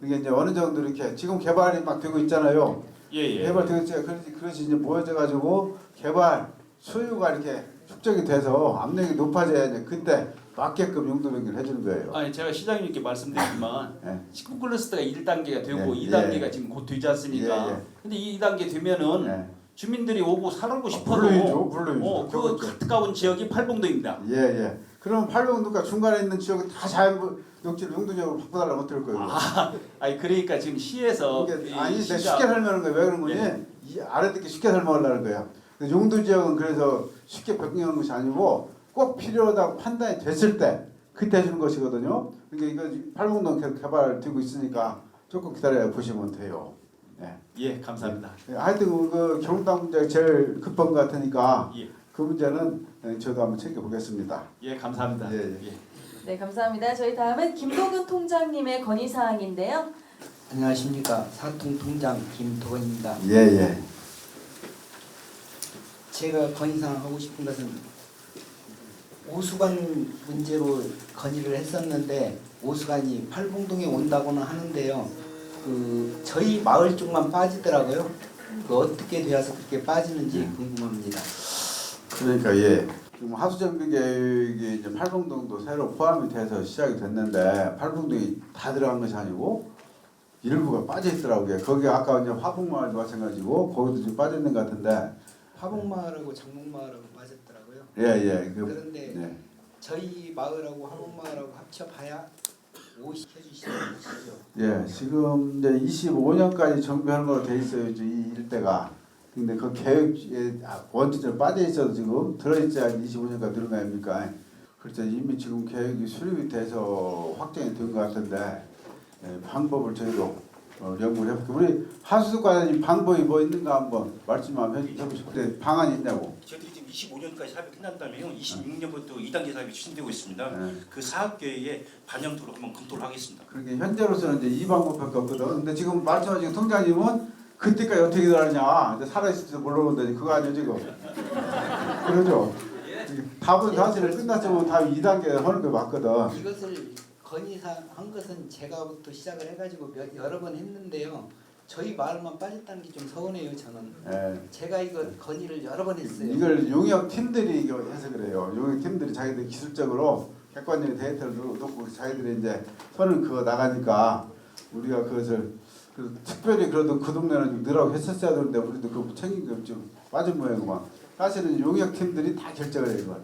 이게 이제 어느 정도 이렇게 지금 개발이 막 되고 있잖아요. 예. 개발되고 있잖아요. 그것이 이제 모여져가지고 개발 수요가 이렇게 축적이 돼서 압력이 높아져야 이제 그때 맞게끔 용도 변경을 해주는 거예요. 아니 제가 시장님께 말씀드렸지만 예. 19클러스터가 1단계가 되고 예. 2단계가 예. 지금 곧 되지 않습니까? 예. 근데 2단계 되면은 네. 주민들이 오고 살고 싶어도 물론이죠. 그 가까운 지역이 팔봉도입니다. 예. 그럼 팔봉도가 중간에 있는 지역은 다 자연 녹지를 용도적으로 바꿔달라면 어떨 거예요? 아니 그러니까 지금 시에서 아니 내가 쉽게 설명하는 거야. 왜 그런 거니? 이 알아듣기 쉽게 설명하려는 거야. 용도 지역은 그래서 쉽게 변경하는 것이 아니고 꼭 필요하다고 판단이 됐을 때 그때 해주는 것이거든요. 그러니까 이거 팔봉동 계속 개발되고 있으니까 조금 기다려 보시면 돼요. 예, 감사합니다. 하여튼 그 경로당 문제가 제일 급한 것 같으니까 예. 그 문제는 저도 한번 챙겨보겠습니다. 예, 감사합니다. 예. 네, 감사합니다. 저희 다음은 김도근 통장님의 건의사항인데요. 안녕하십니까. 사통 통장 김도건입니다. 예. 제가 건의사항 하고 싶은 것은 오수관 문제로 건의를 했었는데 오수관이 팔봉동에 온다고는 하는데요. 저희 마을 쪽만 빠지더라고요. 어떻게 되어서 그렇게 빠지는지 궁금합니다. 그러니까 지금 하수정비 계획이 이제 팔봉동도 새로 포함이 돼서 시작이 됐는데 팔봉동이 다 들어간 것이 아니고 일부가 빠져 있더라고요. 거기 아까 이제 화북마을도 마찬가지고 거기도 좀 빠져 있는 것 같은데. 화북마을하고 장목마을하고 빠졌더라고요. 예. 그런데 저희 마을하고 화북마을하고 합쳐봐야 50 해주시죠. 예, 지금 이제 25년까지 정비하는 걸로 돼 있어요. 이제 이 일대가. 근데 그 계획에 원칙적으로 빠져 있어도 지금 들어있어야 25년까지 들은 거 아닙니까? 그렇죠. 이미 지금 계획이 수립이 돼서 확정이 된 것 같은데 방법을 저희도 연구를 해볼게요. 우리 하수관님 방법이 뭐 있는가 한번 말씀 한번 해보시고 방안이 있냐고. 저희들이 지금 25년까지 사업이 끝났다면요. 26년부터 2단계 사업이 추진되고 있습니다. 그 사업 계획에 반영토록 한번 검토를 하겠습니다. 그러니까 현재로서는 이제 이 방법밖에 없거든. 근데 지금 말씀하신 통장님은 그때까지 어떻게 들어가느냐. 이제 살아있을지도 모르는데 그거 아니에요 지금. 그러죠. 답은 사실은 끝났으면 답 2단계 하는 게 맞거든. 이것을 건의한 것은 제가부터 시작을 해가지고 여러 번 했는데요. 저희 마을만 빠졌다는 게 좀 서운해요 저는. 제가 이거 건의를 여러 번 했어요. 이걸 용역 팀들이 이거 해서 그래요. 용역 팀들이 자기들 기술적으로 객관적인 데이터를 놓고 자기들이 이제 손을 그어 나가니까 우리가 그것을 특별히 그래도 그 동네는 좀 늘라고 했었어야 되는데 우리도 그 챙긴 게 좀 빠진 모양이구만. 사실은 용역 팀들이 다 결정을 해요 이걸.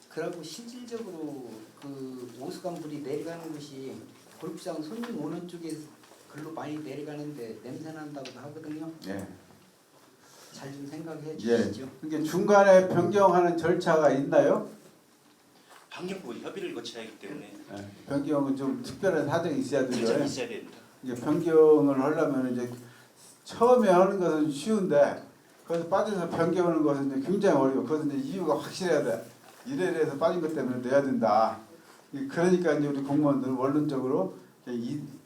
그리고 실질적으로 그 오수관불이 내려가는 것이 골프장 손님 오는 쪽에 글로 많이 내려가는데 냄새 난다고 하거든요. 예. 잘 좀 생각해 예. 주시죠. 그러니까 중간에 변경하는 절차가 있나요? 환경부 협의를 거쳐야 하기 때문에 예. 변경은 좀 특별한 사정이 있어야 결정이 되죠. 있어야 됩니다. 이제 변경을 하려면 이제 처음에 하는 것은 쉬운데 거기서 빠져서 변경하는 것은 이제 굉장히 어려워. 그것은 이제 이유가 확실해야 돼. 이래서 빠진 것 때문에 내야 된다. 그러니까 이제 우리 공무원들 원론적으로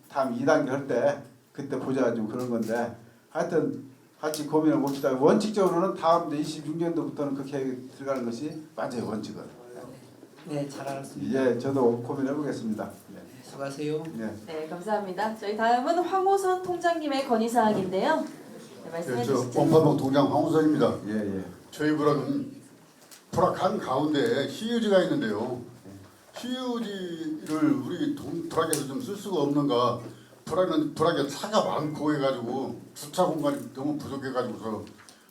다음 2단계 할 때 그때 보자 좀 그런 건데 하여튼 같이 고민을 봅시다. 원칙적으로는 다음 26년도부터는 그 계획이 들어가는 것이 맞아요. 원칙은. 네, 잘 알았습니다. 예, 저도 고민해 보겠습니다. 수고하세요. 예. 네, 감사합니다. 저희 다음은 황호선 통장님의 건의사항인데요. 네, 말씀해 저 주시죠. 원파동 동장 황우선입니다. 예. 저희 불악은 불악한 가운데 시유지가 있는데요. 시유지를 우리 불악에서 좀 쓸 수가 없는가? 불악에 차가 많고 해가지고 주차 공간이 너무 부족해가지고서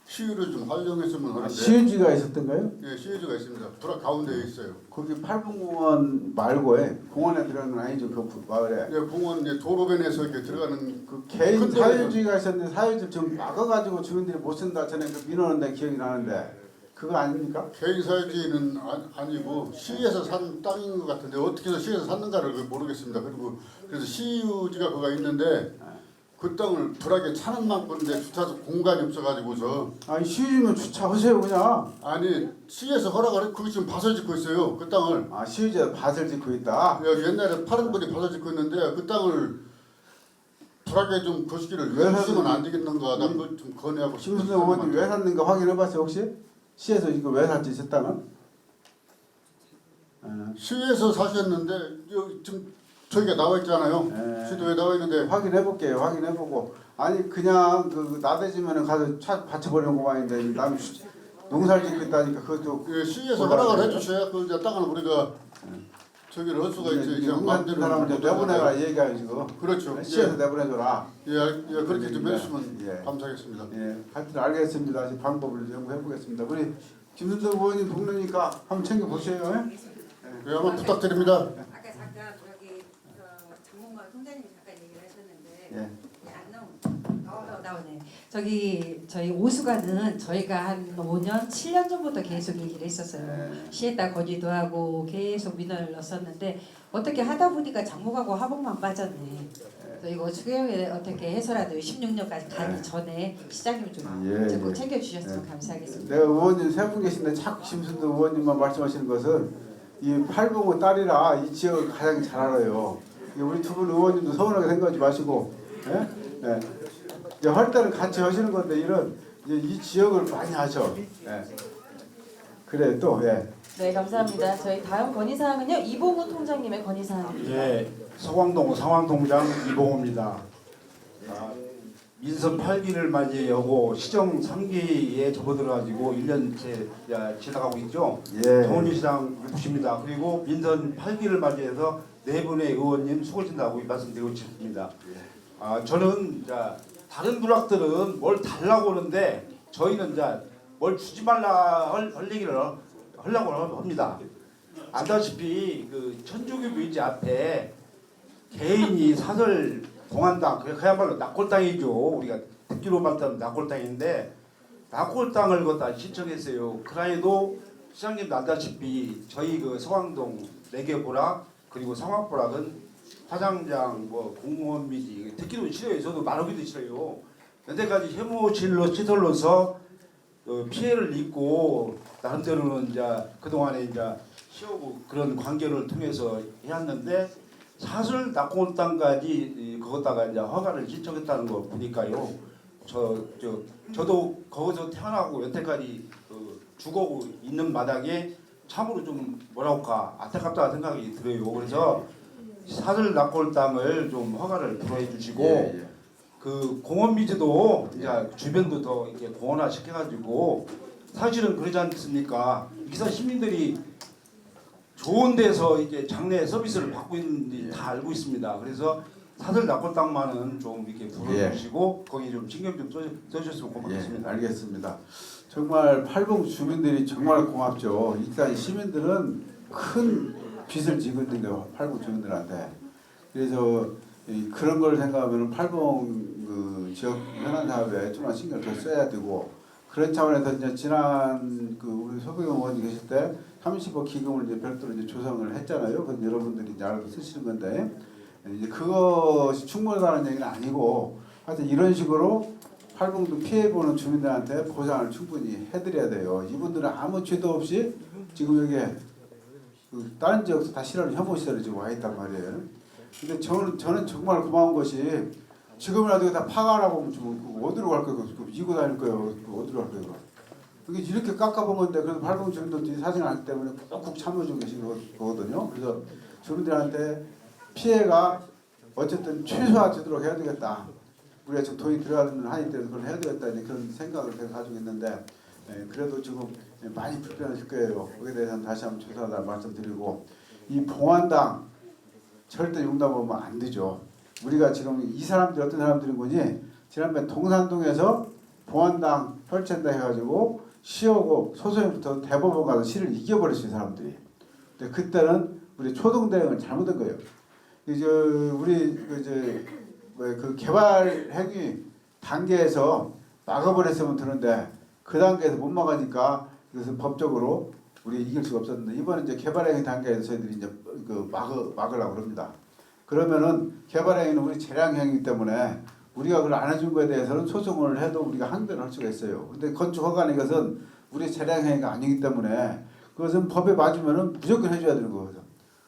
시유를 좀 활용했으면 하는데. 시유지가 있었던가요? 예, 시유지가 있습니다. 불악 가운데에 있어요. 거기 팔봉공원 말고에 공원에 들어가는 건 아니죠. 그 마을에. 예, 공원 이제 도로변에서 이렇게 들어가는 그 개인 큰 사유지가 있었는데 사유지 좀 막아가지고 주민들이 못 쓴다 전에 그 민원한 데 기억이 나는데 그거 아닙니까? 개인 사유지는 아니고 시에서 산 땅인 것 같은데 어떻게 해서 시에서 샀는가를 모르겠습니다. 그리고 그래서 시유지가 그가 있는데 그 땅을 불하게 차는 만큼인데 주차장 공간이 없어가지고서. 아니 시유지면 주차하세요 그냥. 아니 시에서 허락을 해. 그게 지금 밭을 짓고 있어요. 그 땅을. 아 시유지에 밭을 짓고 있다. 옛날에 파란 분이 밭을 짓고 있는데 그 땅을 불하게 좀 거시기를 왜 쓰면 안 되겠는가. 난 그걸 좀 건의하고 싶어요. 김순정 의원님 왜 샀는가 확인해봤어요 혹시? 시에서 이거 왜 샀지 저 땅은? 시에서 사셨는데 여기 지금 저기가 나와 있잖아요. 시도에 나와 있는데. 확인해볼게요. 확인해보고 아니 그냥 그 나대지면은 가서 차 받쳐버리는 공간인데 남 농사를 짓고 있다니까 그것도. 예, 시에서 허락을 해주셔야 그 이제 땅을 우리가 저기를 할 수가 있죠. 이제 농사짓는 사람은 이제 내보내라 얘기하지 지금. 그렇죠. 시에서 예. 내보내줘라. 예, 그렇게 좀 해주시면 예. 감사하겠습니다. 예, 하여튼 알겠습니다. 아직 방법을 연구해 보겠습니다. 우리 김순덕 의원님 동료니까 한번 챙겨 보세요. 예, 한번 부탁드립니다. 아까 잠깐 저기 장몽건 통장님이 잠깐 얘기를 하셨는데 예. 안 나오고 나오네. 저희 오수관은 저희가 한 5년, 7년 전부터 계속 얘기를 했었어요. 시에다 건의도 하고 계속 민원을 넣었었는데 어떻게 하다 보니까 장목하고 하복만 빠졌네. 그래서 이거 추경에 어떻게 해서라도 16년까지 가기 전에 시장님 좀 자꾸 챙겨주셨으면 감사하겠습니다. 내가 의원님 세 분 계신데 자꾸 김순덕 의원님만 말씀하시는 것은 이 팔봉의 딸이라 이 지역을 가장 잘 알아요. 우리 두 분 의원님도 서운하게 생각하지 마시고, 예? 예. 이제 할 때는 같이 하시는 건데 이런 이제 이 지역을 많이 하셔. 예. 그래 또 예. 네, 감사합니다. 저희 다음 건의사항은요. 이봉우 통장님의 건의사항입니다. 예, 서광동 상황동장 이봉호입니다. 민선 8기를 맞이하고 시정 3기에 접어들어가지고 1년째 지나가고 있죠. 정원유 시장 유부입니다. 그리고 민선 8기를 맞이해서 네 분의 의원님 수고하신다고 말씀드리고 싶습니다. 저는 다른 부락들은 뭘 달라고 하는데 저희는 뭘 주지 말라 할 얘기를 하려고 합니다. 알다시피 그 천주교 묘지 앞에 개인이 사설 공한당 그야말로 낙골당이죠. 우리가 듣기로 말하면 낙골당인데 낙골당을 갖다 신청했어요. 그라에도 시장님도 알다시피 저희 그 서광동 내개보락 그리고 상황보락은 사장장 뭐 공무원 미지 듣기도 싫어요. 저도 말하기도 싫어요. 여태까지 혐오실로 시설로서 피해를 입고 나름대로는 이제 그동안에 이제 시오고 그런 관계를 통해서 해왔는데 사설 낙골 땅까지 그것다가 이제 허가를 신청했다는 거 보니까요. 저도 거기서 태어나고 여태까지 죽어오고 있는 마당에 참으로 좀 뭐랄까 안타깝다는 생각이 들어요. 그래서 사설 낙골 땅을 좀 허가를 불어해 주시고 그 공원 미지도 이제 주변도 더 이렇게 공원화 시켜가지고 사실은 그러지 않습니까? 기사 시민들이 좋은 데서 이게 장례 서비스를 받고 있는지 다 알고 있습니다. 그래서 사들 납골 땅만은 좀 이렇게 불러주시고 거기 좀 신경 좀 써주셨으면 고맙겠습니다. 예, 알겠습니다. 정말 팔봉 주민들이 정말 고맙죠. 일단 시민들은 큰 빚을 지고 있는 게 팔봉 주민들한테. 그래서 그런 걸 생각하면 팔봉 그 지역 현안 사업에 좀 신경을 더 써야 되고, 그런 차원에서 이제 지난 그 우리 소병 의원이 계실 때 30억 기금을 이제 별도로 이제 조성을 했잖아요. 그건 여러분들이 이제 알아서 쓰시는 건데, 이제 그것이 충분하다는 얘기는 아니고, 하여튼 이런 식으로 팔봉도 피해보는 주민들한테 보상을 충분히 해드려야 돼요. 이분들은 아무 죄도 없이 지금 여기에 그 다른 지역에서 다 실화는 혐오 시설에 지금 와 있단 말이에요. 근데 저는 정말 고마운 것이 지금이라도 다 파가라고 하면 좀 어디로 갈 거예요? 이고 다닐 거예요? 어디로 갈 거예요? 이게 이렇게 깎아본 건데, 그래도 팔봉 주민들이 사진을 하기 때문에 꾹꾹 참여주고 계신 거거든요. 그래서 주민들한테 피해가 어쨌든 최소화되도록 해야 되겠다. 우리가 지금 돈이 들어가는 한이 때문에 그걸 해야 되겠다, 이제 그런 생각을 계속 가지고 있는데, 그래도 지금 많이 불편하실 거예요. 거기에 대해서는 다시 한번 죄송하다는 말씀드리고, 이 봉안당 절대 용납하면 안 되죠. 우리가 지금 이 사람들이 어떤 사람들인 거니, 지난번 동산동에서 봉안당 설치한다 해가지고 시하고 소송부터 대법원 가서 시를 이겨버렸어요, 사람들이. 근데 그때는 우리 초동 대응을 잘못한 거예요. 이제 우리 그 개발 행위 단계에서 막아버렸으면 드는데, 그 단계에서 못 막으니까 이것은 법적으로 우리 이길 수가 없었는데, 이번에 이제 개발 행위 단계에서 저희들이 이제 그 막으려고 합니다. 그러면은 개발 행위는 우리 재량 행위이기 때문에 우리가 그걸 안 해준 거에 대해서는 소송을 해도 우리가 항변을 할 수가 있어요. 근데 건축 허가는 이것은 우리 재량 행위가 아니기 때문에 그것은 법에 맞으면은 무조건 해줘야 되는 거거든.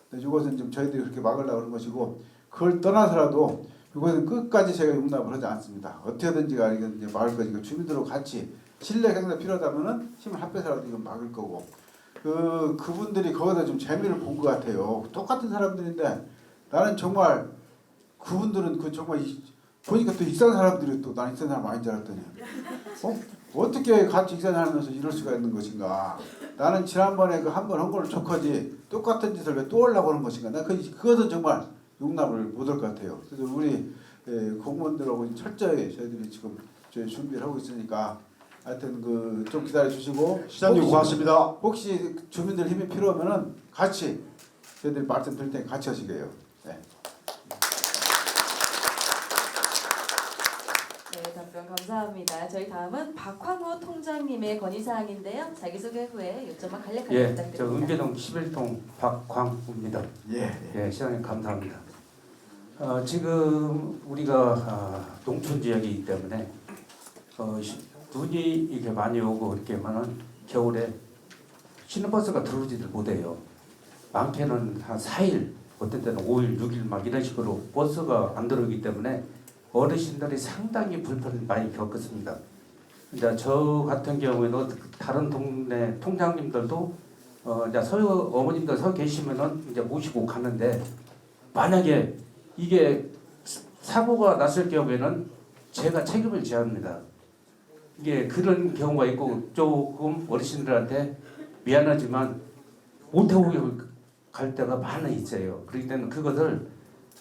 근데 이것은 좀 저희들이 그렇게 막으려고 하는 것이고, 그걸 떠나서라도 이것은 끝까지 제가 용납을 하지 않습니다. 어떻게든지 간에 이제 막을 거니까 주민들하고 같이 신뢰 행사 필요하다면은 힘을 합해서라도 이건 막을 거고, 그분들이 거기다 좀 재미를 본 것 같아요. 똑같은 사람들인데 나는 정말 그분들은 그 정말 보니까 또 익산 사람들이 또 난 익산 사람 아닌 줄 알았더니 어떻게 같이 익산 살면서 이럴 수가 있는 것인가. 나는 지난번에 그 한 번 한 걸로 족하지 똑같은 짓을 왜 또 하려고 하는 것인가. 난 그것은 정말 용납을 못할 것 같아요. 그래서 우리 공무원들하고 철저히 저희들이 지금 준비를 하고 있으니까 하여튼 그 좀 기다려 주시고, 시장님 고맙습니다. 혹시 주민들 힘이 필요하면은 같이 저희들이 말씀드릴 테니까 같이 하시게요. 네. 네, 답변 감사합니다. 저희 다음은 박황호 통장님의 건의사항인데요. 자기소개 후에 요점만 간략하게 예, 부탁드립니다. 저 은계동 11동 박광우입니다. 예, 시장님 감사합니다. 지금 우리가 농촌 지역이기 때문에 눈이 이렇게 많이 오고 이렇게만은 겨울에 시내버스가 들어오지를 못해요. 많게는 한 4일, 어떤 때는 5일, 6일 막 이런 식으로 버스가 안 들어오기 때문에 어르신들이 상당히 불편을 많이 겪었습니다. 이제 저 같은 경우에는 다른 동네 통장님들도 이제 어머님들 서 계시면은 이제 모시고 가는데, 만약에 이게 사고가 났을 경우에는 제가 책임을 져야 합니다. 이게 그런 경우가 있고 조금 어르신들한테 미안하지만 못하고 갈 때가 많이 있어요. 그렇기 때문에 그것을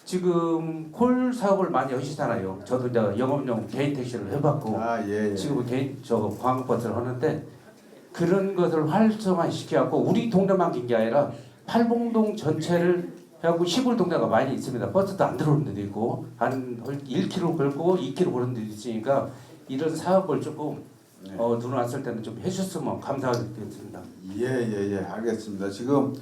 지금 콜 사업을 많이 하시잖아요. 저도 이제 영업용 개인 택시를 해봤고 지금은 개인 광역버스를 하는데, 그런 것을 활성화시켜갖고 우리 동네만 긴 게 아니라 팔봉동 전체를 하고 시골 동네가 많이 있습니다. 버스도 안 들어오는 데도 있고 한 1km 걸고 2km 걸는 데도 있으니까 이런 사업을 조금 눈 왔을 때는 좀 해주셨으면 감사하겠습니다. 예, 알겠습니다. 지금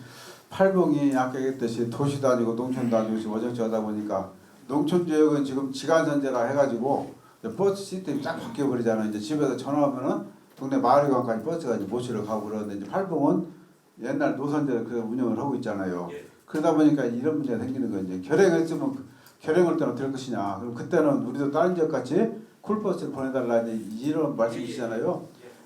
팔봉이 아까 얘기했듯이 도시도 아니고 농촌도 아니고 지금 어정쩡하다 보니까 농촌 지역은 지금 지간선제라 해가지고 버스 시스템이 쫙 바뀌어버리잖아요. 이제 집에서 전화하면은 동네 마을회관까지 버스가 이제 모시러 가고 그러는데, 이제 팔봉은 옛날 노선제 그 운영을 하고 있잖아요. 그러다 보니까 이런 문제가 생기는 거예요. 이제 결행을 했으면 결행을 때는 어떨 것이냐. 그럼 그때는 우리도 다른 지역 같이 쿨버스를 보내달라 이런 말씀이시잖아요.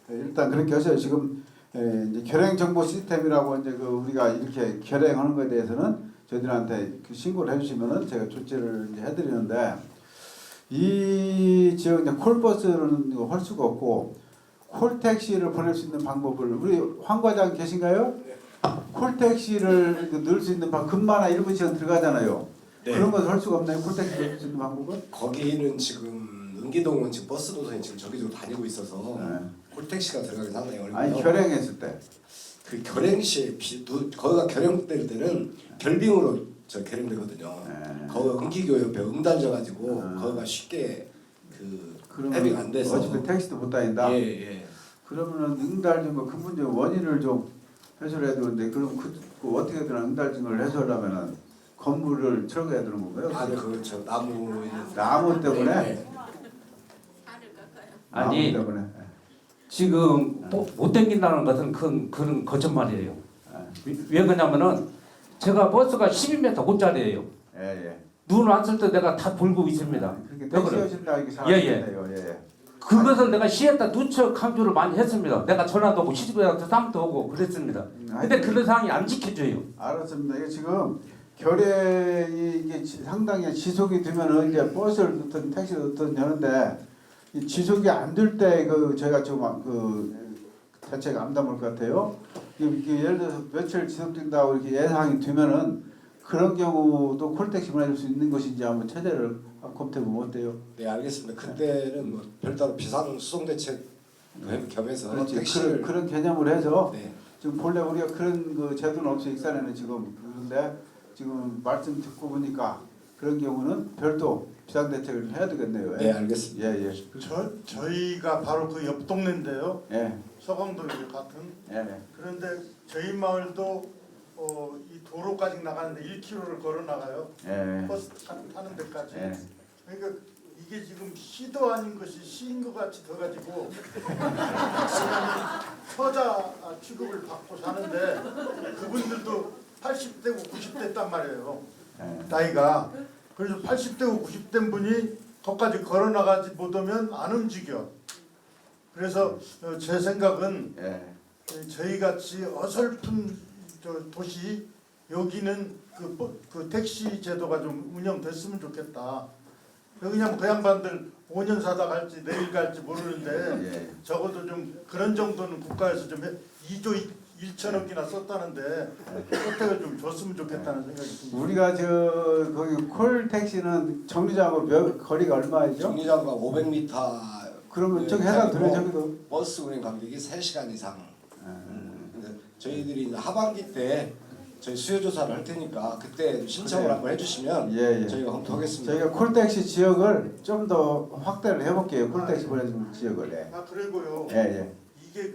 일단 그렇게 하셔요. 지금 이제 결행 정보 시스템이라고 이제 그 우리가 이렇게 결행하는 것에 대해서는 저희들한테 그 신고를 해주시면은 제가 조치를 이제 해드리는데, 이 지역 이제 콜버스는 할 수가 없고 콜택시를 보낼 수 있는 방법을 우리 황 과장 계신가요? 콜택시를 넣을 수 있는 방 금마나 이런 거 지금 들어가잖아요. 네. 그런 건 할 수가 없나요? 콜택시 넣을 수 있는 방법은? 거기는 지금 은기동은 지금 버스 노선이 지금 저기저기 다니고 있어서 콜택시가 들어가기 상당히 어렵고요. 아니 결행했을 때. 그 결행 시에 거기가 결행될 때는 결빙으로 저 결행되거든요. 거기가 은기교 옆에 응달져가지고 거기가 쉽게 그 해빙 안 돼서 어차피 택시도 못 다닌다. 예. 그러면은 응달증 거 근본 적 원인을 좀 해소해야 되는데 그럼 그 어떻게든 응달증을 해소하려면은 건물을 철거해야 되는 건가요? 아, 네, 그렇죠. 나무 때문에. 네. 아니 나무 때문에. 지금 못 땡긴다는 것은 그런 거짓말이에요. 왜 그러냐면은 제가 버스가 12m 5짜리예요. 예. 눈 왔을 때 내가 다 돌고 있습니다. 택시 오신다 이게 예. 예. 그것을 내가 시에다 누차 강조를 많이 했습니다. 내가 전화도 오고 시집에도 쌈도 오고 그랬습니다. 근데 그런 상황이 안 지켜져요. 알았습니다. 이게 지금 결행이 이게 상당히 지속이 되면은 이제 버스를 넣든 택시를 넣든 하는데 이 지속이 안 될 때 그 저희가 좀 그 대책 안 담을 것 같아요. 이게 예를 들어서 며칠 지속된다고 이렇게 예상이 되면은 그런 경우도 콜택시 보내줄 수 있는 것인지 한번 체제를 검토해 보면 어때요? 네, 알겠습니다. 그때는 뭐 별도로 비상 수송 대책 겸해서 그렇지. 택시를 그런 개념으로 해서 네. 지금 본래 우리가 그런 그 제도는 없어 익산에는 지금 그런데 지금 말씀 듣고 보니까 그런 경우는 별도 비상 대책을 해야 되겠네요. 네, 알겠습니다. 예. 저희가 바로 그 옆 동네인데요. 예. 서강동 같은. 예. 그런데 저희 마을도 이 도로까지 나가는데 1km를 걸어 나가요. 예. 버스 타는 데까지. 예. 그러니까 이게 지금 시도 아닌 것이 시인 것 같이 돼가지고 서자 취급을 받고 사는데 그분들도 80대고 90대단 말이에요. 나이가. 그래서 80대고 90대 분이 거기까지 걸어 나가지 못하면 안 움직여. 그래서 제 생각은 저희 같이 어설픈 도시 여기는 그 택시 제도가 좀 운영됐으면 좋겠다. 그냥 그 양반들 5년 사다 갈지 내일 갈지 모르는데 적어도 좀 그런 정도는 국가에서 좀 2조 1천억이나 썼다는데 그때가 좀 줬으면 좋겠다는 생각이 듭니다. 우리가 거기 콜 택시는 정류장하고 거리가 얼마이죠? 정류장과 500m. 그러면 저기 해당되는 저기도 버스 운행 간격이 3시간 이상. 근데 저희들이 이제 하반기 때 저희 수요 조사를 할 테니까 그때 신청을 그래요. 한번 해주시면 예. 저희가 검토하겠습니다. 저희가 콜택시 지역을 좀 더 확대를 해볼게요. 콜택시 보내주는 지역을. 그리고요. 예. 이게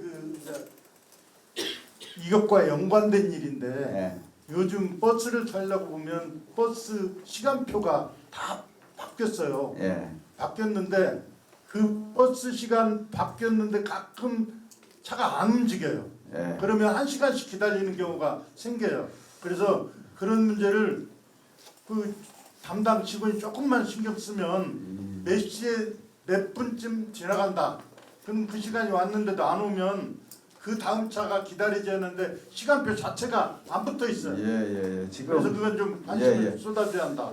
이것과 연관된 일인데 요즘 버스를 타려고 보면 버스 시간표가 다 바뀌었어요. 바뀌었는데 그 버스 시간 바뀌었는데 가끔 차가 안 움직여요. 그러면 1시간씩 기다리는 경우가 생겨요. 그래서 그런 문제를 그 담당 직원이 조금만 신경 쓰면 몇 시에 몇 분쯤 지나간다. 그럼 그 시간이 왔는데도 안 오면 그 다음 차가 기다리지 않는데 시간표 자체가 안 붙어 있어요. 지금 그래서 그건 좀 관심을 쏟아져야 한다.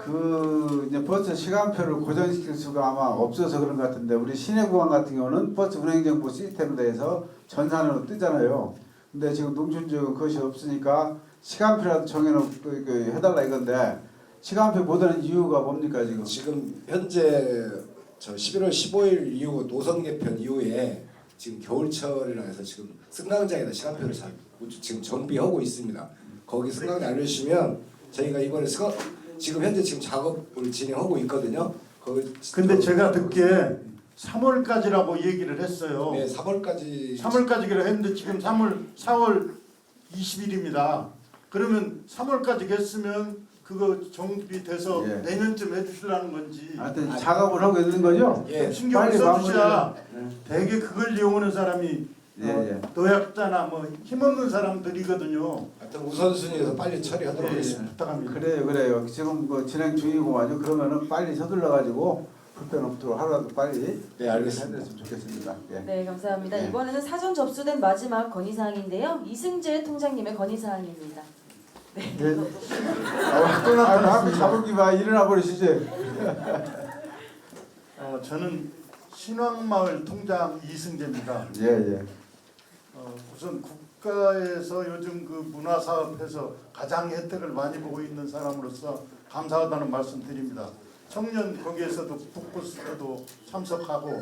이제 버스 시간표를 고정시킬 수가 아마 없어서 그런 것 같은데 우리 시내구간 같은 경우는 버스 운행정보 시스템에 대해서 전산으로 뜨잖아요. 근데 지금 농촌 지역은 그것이 없으니까 시간표라도 정해놓고 해달라 이건데 시간표 못 하는 이유가 뭡니까 지금? 지금 현재 저 11월 15일 이후 노선 개편 이후에 지금 겨울철이라 해서 지금 승강장에다 시간표를 지금 정비하고 있습니다. 거기 승강장 알려주시면 저희가 이번에 지금 현재 지금 작업을 진행하고 있거든요. 근데 제가 듣기에 3월까지라고 얘기를 했어요. 네, 3월까지. 3월까지라고 했는데 지금 4월 20일입니다. 그러면 3월까지 했으면 그거 정비돼서 내년쯤 해주시려는 건지. 하여튼 작업을 하고 있는 거죠? 신경을 써주셔야 대개 그걸 이용하는 사람이 노약자나 뭐 힘없는 사람들이거든요. 하여튼 우선순위에서 빨리 처리하도록 하겠습니다. 부탁합니다. 그래요. 지금 진행 중이고만요. 그러면은 빨리 서둘러 가지고 불편 없도록 하루라도 빨리 알겠습니다. 해드렸으면 좋겠습니다. 네, 감사합니다. 이번에는 사전 접수된 마지막 건의사항인데요. 이승재 통장님의 건의사항입니다. 네. 자본기 봐 일어나 버리시지. 저는 신왕마을 통장 이승재입니다. 예. 우선 국가에서 요즘 그 문화사업에서 가장 혜택을 많이 보고 있는 사람으로서 감사하다는 말씀 드립니다. 청년 거기에서도 북코스트도 참석하고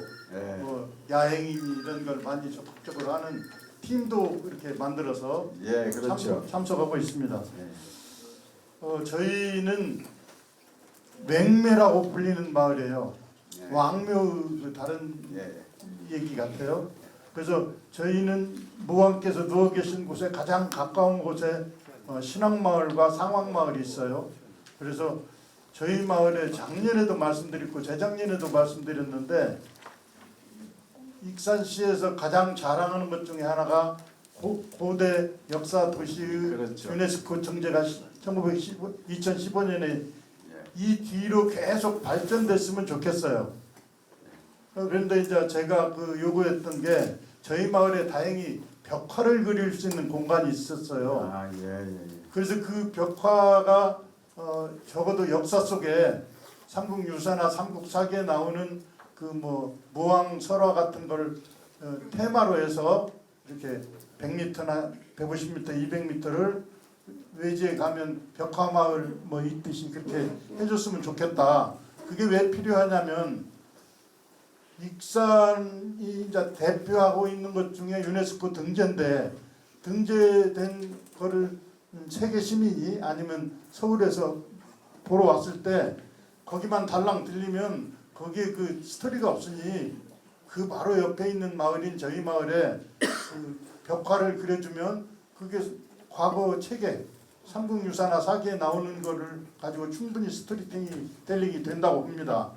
야행인 이런 걸 많이 적극적으로 하는 팀도 이렇게 만들어서 예, 그렇죠. 참석하고 있습니다. 저희는 맹매라고 불리는 마을이에요. 왕묘 그 다른 얘기 같아요. 그래서 저희는 무왕께서 누워 계신 곳에 가장 가까운 곳에 신앙마을과 상황마을이 있어요. 그래서 저희 마을에 작년에도 말씀드렸고 재작년에도 말씀드렸는데 익산시에서 가장 자랑하는 것 중에 하나가 고대 역사 도시의 유네스코 정제가 2015년에 이 뒤로 계속 발전됐으면 좋겠어요. 그런데 이제 제가 그 요구했던 게 저희 마을에 다행히 벽화를 그릴 수 있는 공간이 있었어요. 그래서 그 벽화가 적어도 역사 속에 삼국유사나 삼국사기에 나오는 그 뭐 무왕 설화 같은 걸 테마로 해서 이렇게 100m나 150m, 200m를 외지에 가면 벽화마을 뭐 있듯이 그렇게 해줬으면 좋겠다. 그게 왜 필요하냐면 익산이 이제 대표하고 있는 것 중에 유네스코 등재인데 등재된 거를 세계 시민이 아니면 서울에서 보러 왔을 때 거기만 달랑 들리면 거기에 그 스토리가 없으니 그 바로 옆에 있는 마을인 저희 마을에 그 벽화를 그려주면 그게 과거 책에 삼국유사나 사기에 나오는 거를 가지고 충분히 스토리텔링이 된다고 봅니다.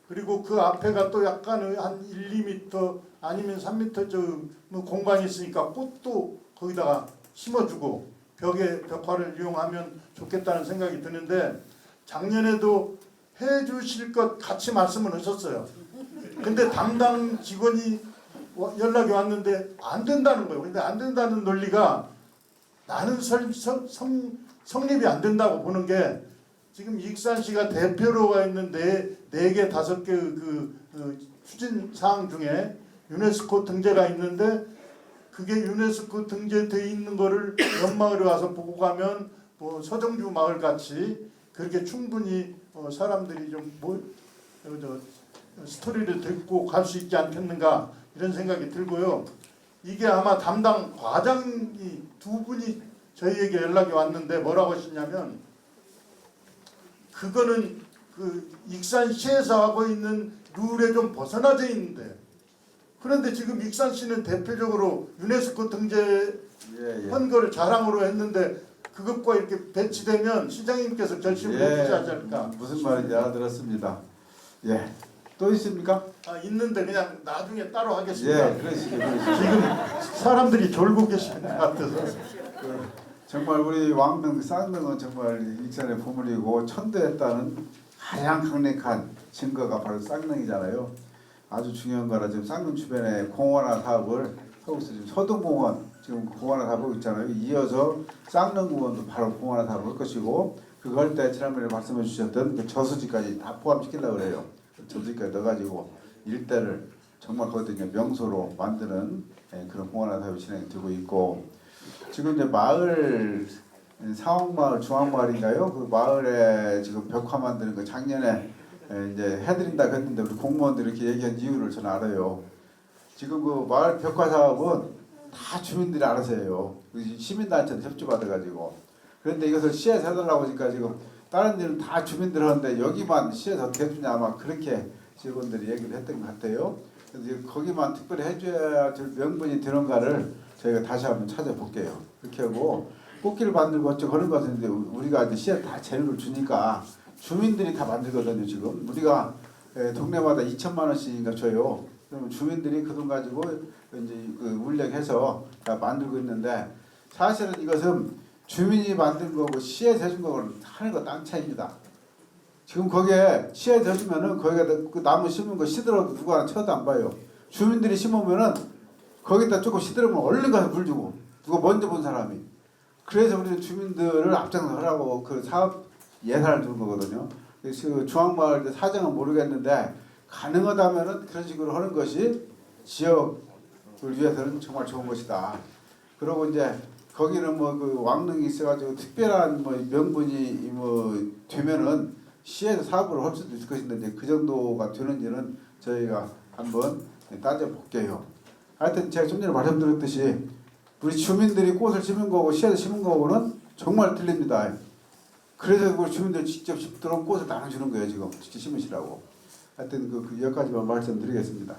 그리고 그 앞에가 또 약간 한 1, 2m 아니면 3m 저 공간이 있으니까 꽃도 거기다가 심어주고 벽에 벽화를 이용하면 좋겠다는 생각이 드는데 작년에도 해주실 것 같이 말씀을 하셨어요. 근데 담당 직원이 연락이 왔는데 안 된다는 거예요. 근데 안 된다는 논리가 나는 성립이 안 된다고 보는 게 지금 익산시가 대표로 가 있는 4개, 5개 그 추진 사항 중에 유네스코 등재가 있는데 그게 유네스코 등재되어 있는 거를 옆마을에 와서 보고 가면 뭐 서정주 마을 같이 그렇게 충분히 사람들이 좀 스토리를 듣고 갈 수 있지 않겠는가 이런 생각이 들고요. 이게 아마 담당 과장이 2분이 저희에게 연락이 왔는데 뭐라고 하시냐면 그거는 그 익산시에서 하고 있는 룰에 좀 벗어나져 있는데 그런데 지금 익산시는 대표적으로 유네스코 등재한 거를 자랑으로 했는데 그것과 이렇게 배치되면 시장님께서 결심을 해주지 않을까. 무슨 말인지 알아들었습니다. 예. 또 있습니까? 있는데 그냥 나중에 따로 하겠습니다. 예, 그러시죠. 지금 사람들이 졸고 계시는 것 같아서. 정말 우리 왕릉 쌍릉은 정말 익산의 보물이고 천대했다는 가장 강력한 증거가 바로 쌍릉이잖아요. 아주 중요한 거라 지금 쌍릉 주변에 공원화 사업을 하고 있어요. 지금 서동공원 지금 공원화 사업하고 있잖아요. 이어서 쌍릉공원도 바로 공원화 사업을 할 것이고 그거 할 때 지난번에 말씀해 주셨던 그 저수지까지 다 포함시키려고 그래요. 저수지까지 넣어가지고 일대를 정말 거기서 명소로 만드는 그런 공원화 사업이 진행이 되고 있고 지금 이제 마을 상황마을 중앙마을인가요? 그 마을에 지금 벽화 만드는 거 작년에 이제 해드린다 했는데 우리 공무원들이 이렇게 얘기한 이유를 저는 알아요. 지금 그 마을 벽화 사업은 다 주민들이 알아서 해요. 시민단체도 협조받아가지고. 그런데 이것을 시에서 해달라고 하니까 지금 다른 데는 다 주민들 하는데 여기만 시에서 어떻게 해주냐 아마 그렇게 직원들이 얘기를 했던 것 같아요. 그래서 거기만 특별히 해줘야 명분이 되는가를 저희가 다시 한번 찾아볼게요. 그렇게 하고 꽃길 만들고 어쩌고 하는 것은 이제 우리가 이제 시에 다 재료를 주니까 주민들이 다 만들거든요. 지금 우리가 동네마다 2천만 원씩인가 줘요. 그러면 주민들이 그 돈 가지고 이제 그 울력해서 다 만들고 있는데 사실은 이것은 주민이 만든 거고 시에서 해준 거는 하는 거 땅 차이입니다. 지금 거기에 시에서 해주면은 거기가 그 나무 심은 거 시들어도 누가 쳐도 안 봐요. 주민들이 심으면은 거기다 조금 시들으면 얼른 가서 물 주고 누가 먼저 본 사람이. 그래서 우리는 주민들을 앞장서 하라고 그 사업 예산을 준 거거든요. 그래서 그 중앙마을 사정은 모르겠는데 가능하다면은 그런 식으로 하는 것이 지역을 위해서는 정말 좋은 것이다. 그리고 이제 거기는 뭐 그 왕릉이 있어가지고 특별한 뭐 명분이 뭐 되면은 시에서 사업을 할 수도 있을 것인데 이제 그 정도가 되는지는 저희가 한번 따져볼게요. 하여튼 제가 좀 전에 말씀드렸듯이 우리 주민들이 꽃을 심은 거고 시에서 심은 거고는 정말 틀립니다. 그래서 그 주민들 직접 심도록 꽃을 나눠주는 거예요. 지금 직접 심으시라고. 하여튼 그 여기까지만 말씀드리겠습니다.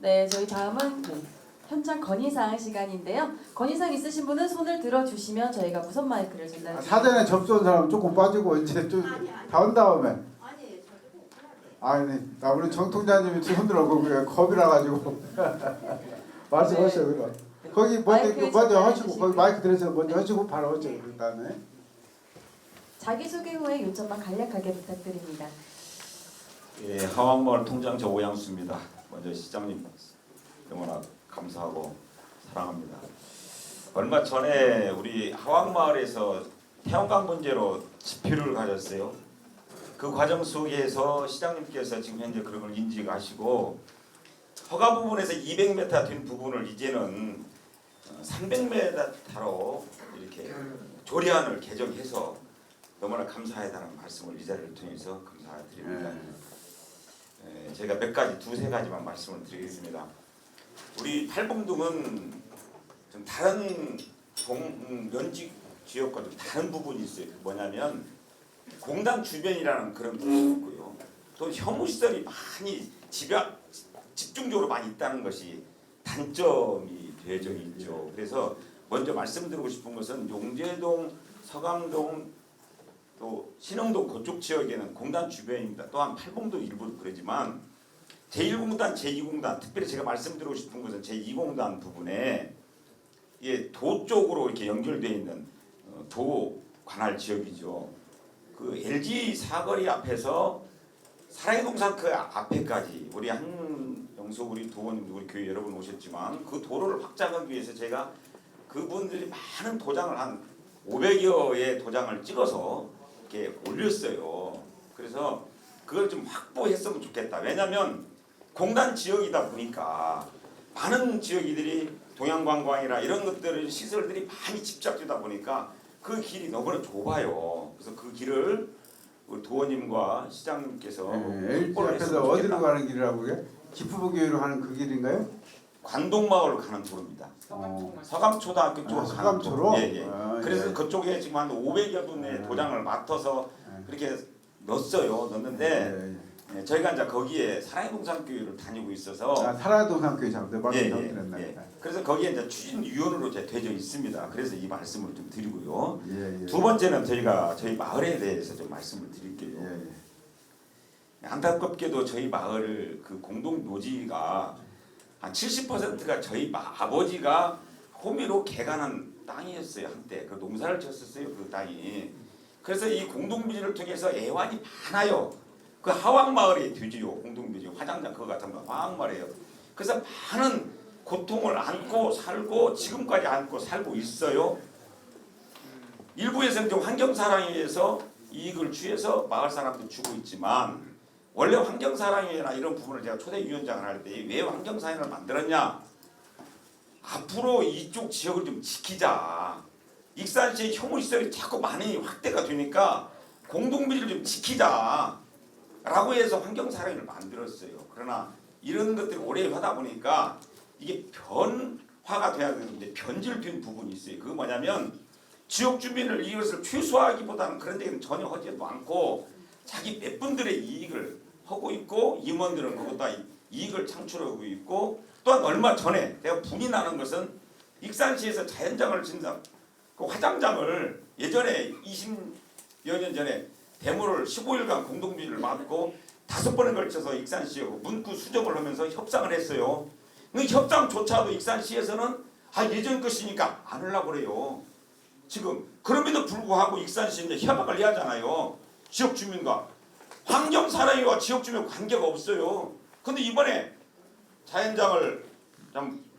네, 저희 다음은 현장 건의사항 시간인데요. 건의사항 있으신 분은 손을 들어주시면 저희가 무선 마이크를 전달해 드립니다. 사전에 접수한 사람 조금 빠지고 이제 좀 다 온 다음에. 아니, 나 우리 정통자님이 손 들어오고 그냥 겁이 나가지고 말씀하세요. 그럼 거기 먼저 하시고 거기 마이크 들어서 먼저 하시고 바로 하죠. 그다음에 자기소개 후에 요점만 간략하게 부탁드립니다. 예, 하왕마을 통장자 오양수입니다. 먼저 시장님 너무나 감사하고 사랑합니다. 얼마 전에 우리 하왕마을에서 태양광 문제로 집회를 가졌어요. 그 과정 속에서 시장님께서 지금 현재 그런 걸 인지하시고 허가 부분에서 200m 된 부분을 이제는 300m로 이렇게 조례안을 개정해서 너무나 감사하다는 말씀을 이 자리를 통해서 감사드립니다. 제가 몇 가지, 두세 가지만 말씀을 드리겠습니다. 우리 팔봉동은 좀 다른 면직 지역과 좀 다른 부분이 있어요. 뭐냐면 공단 주변이라는 그런 부분이 있고요. 또 혐오시설이 많이 집중적으로 많이 있다는 것이 단점이 되어져 있죠. 그래서 먼저 말씀드리고 싶은 것은 용재동, 서강동, 또 신흥동 그쪽 지역에는 공단 주변입니다. 또한 팔봉도 일부도 그러지만 제1공단, 제2공단, 특별히 제가 말씀드리고 싶은 것은 제2공단 부분에 도 쪽으로 이렇게 연결되어 있는 도 관할 지역이죠. 그 LG 사거리 앞에서 사랑의 동산 그 앞에까지 우리 한영수 우리 도원님 우리 교회 여러분 오셨지만 그 도로를 확장하기 위해서 제가 그분들이 많은 도장을 한 500여의 도장을 찍어서 이렇게 올렸어요. 그래서 그걸 좀 확보했으면 좋겠다. 왜냐하면 공단 지역이다 보니까 많은 지역이들이 동양관광이나 이런 것들을 시설들이 많이 집착되다 보니까 그 길이 너무나 좁아요. 그래서 그 길을 우리 도원님과 시장님께서 LG 앞에서 어디로 가는 길이라고 그게? 기프부교회로 가는 그 길인가요? 관동마을로 가는 도로입니다. 서감초등학교 쪽으로 가는 서감초로? 도로. 예. 그래서 예. 그쪽에 지금 한 500여 분의 도장을 맡아서 그렇게 넣었는데 저희가 이제 거기에 사랑의 동산교회를 다니고 있어서 사랑의 동산교회 잘못 말씀드렸네. 예. 그래서 거기에 이제 추진위원으로 이제 되어 있습니다. 그래서 이 말씀을 좀 드리고요. 두 번째는 저희가 저희 마을에 대해서 좀 말씀을 드릴게요. 안타깝게도 저희 마을 그 공동 묘지가 한 70%가 저희 아버지가 호미로 개간한 땅이었어요. 한때 그 농사를 쳤었어요. 그 땅이. 그래서 이 공동묘지를 통해서 애환이 많아요. 그 하왕마을에 되지요. 공동묘지 화장장 그거 같은 거 하왕마을이에요. 그래서 많은 고통을 안고 살고 지금까지 안고 살고 있어요. 일부에서는 좀 환경사랑위에서 이익을 취해서 마을 사람도 주고 있지만 원래 환경사랑위나 이런 부분을 제가 초대위원장을 할 때 왜 환경사랑위를 만들었냐? 앞으로 이쪽 지역을 좀 지키자. 익산시의 혐오시설이 자꾸 많이 확대가 되니까 공동묘지를 좀 지키자 라고 해서 환경사랑위를 만들었어요. 그러나 이런 것들이 오래 하다 보니까 이게 변화가 돼야 되는데 변질된 부분이 있어요. 그거 뭐냐면 지역 주민을 이것을 최소화하기보다는 그런 데는 전혀 하지도 않고 자기 몇 분들의 이익을 하고 있고 임원들은 그것도 이익을 창출하고 있고 또한 얼마 전에 내가 분이 나는 것은 익산시에서 자연장을 진다. 그 화장장을 예전에 20여 년 전에 대모를 15일간 공동묘지를 맡고 5번에 걸쳐서 익산시하고 문구 수정을 하면서 협상을 했어요. 그 협상조차도 익산시에서는 예전 것이니까 안 하려고 그래요. 지금 그럼에도 불구하고 익산시 이제 협약을 해야 하잖아요. 지역 주민과 환경사랑위와 지역 주민 관계가 없어요. 근데 이번에 자연장을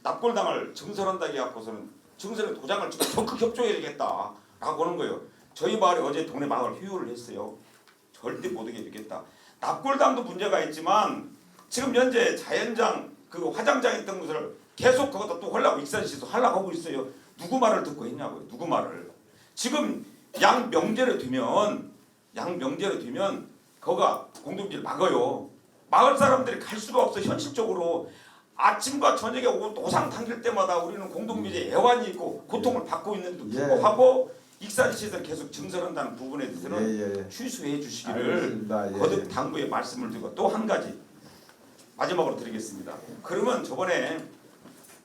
납골당을 증설한다고 해갖고서는 증설에 도장을 찍고 적극 협조해야겠다 라고 하는 거예요. 저희 마을에 어제 동네 마을 휴유를 했어요. 절대 못 오게 되겠다. 납골당도 문제가 있지만 지금 현재 자연장 그 화장장 있던 것을 계속 그것도 또 하려고 익산시에서 하려고 하고 있어요. 누구 말을 듣고 했냐고요. 누구 말을. 지금 양명제를 두면 거가 공동비를 막아요. 마을 사람들이 갈 수가 없어. 현실적으로 아침과 저녁에 노상 당길 때마다 우리는 공동비제 애환이 있고 고통을 받고 있는데도 불구하고 익산시에서 계속 증설한다는 부분에 대해서는 취소해 주시기를 거듭 당부의 말씀을 드리고 또 한 가지 마지막으로 드리겠습니다. 그러면 저번에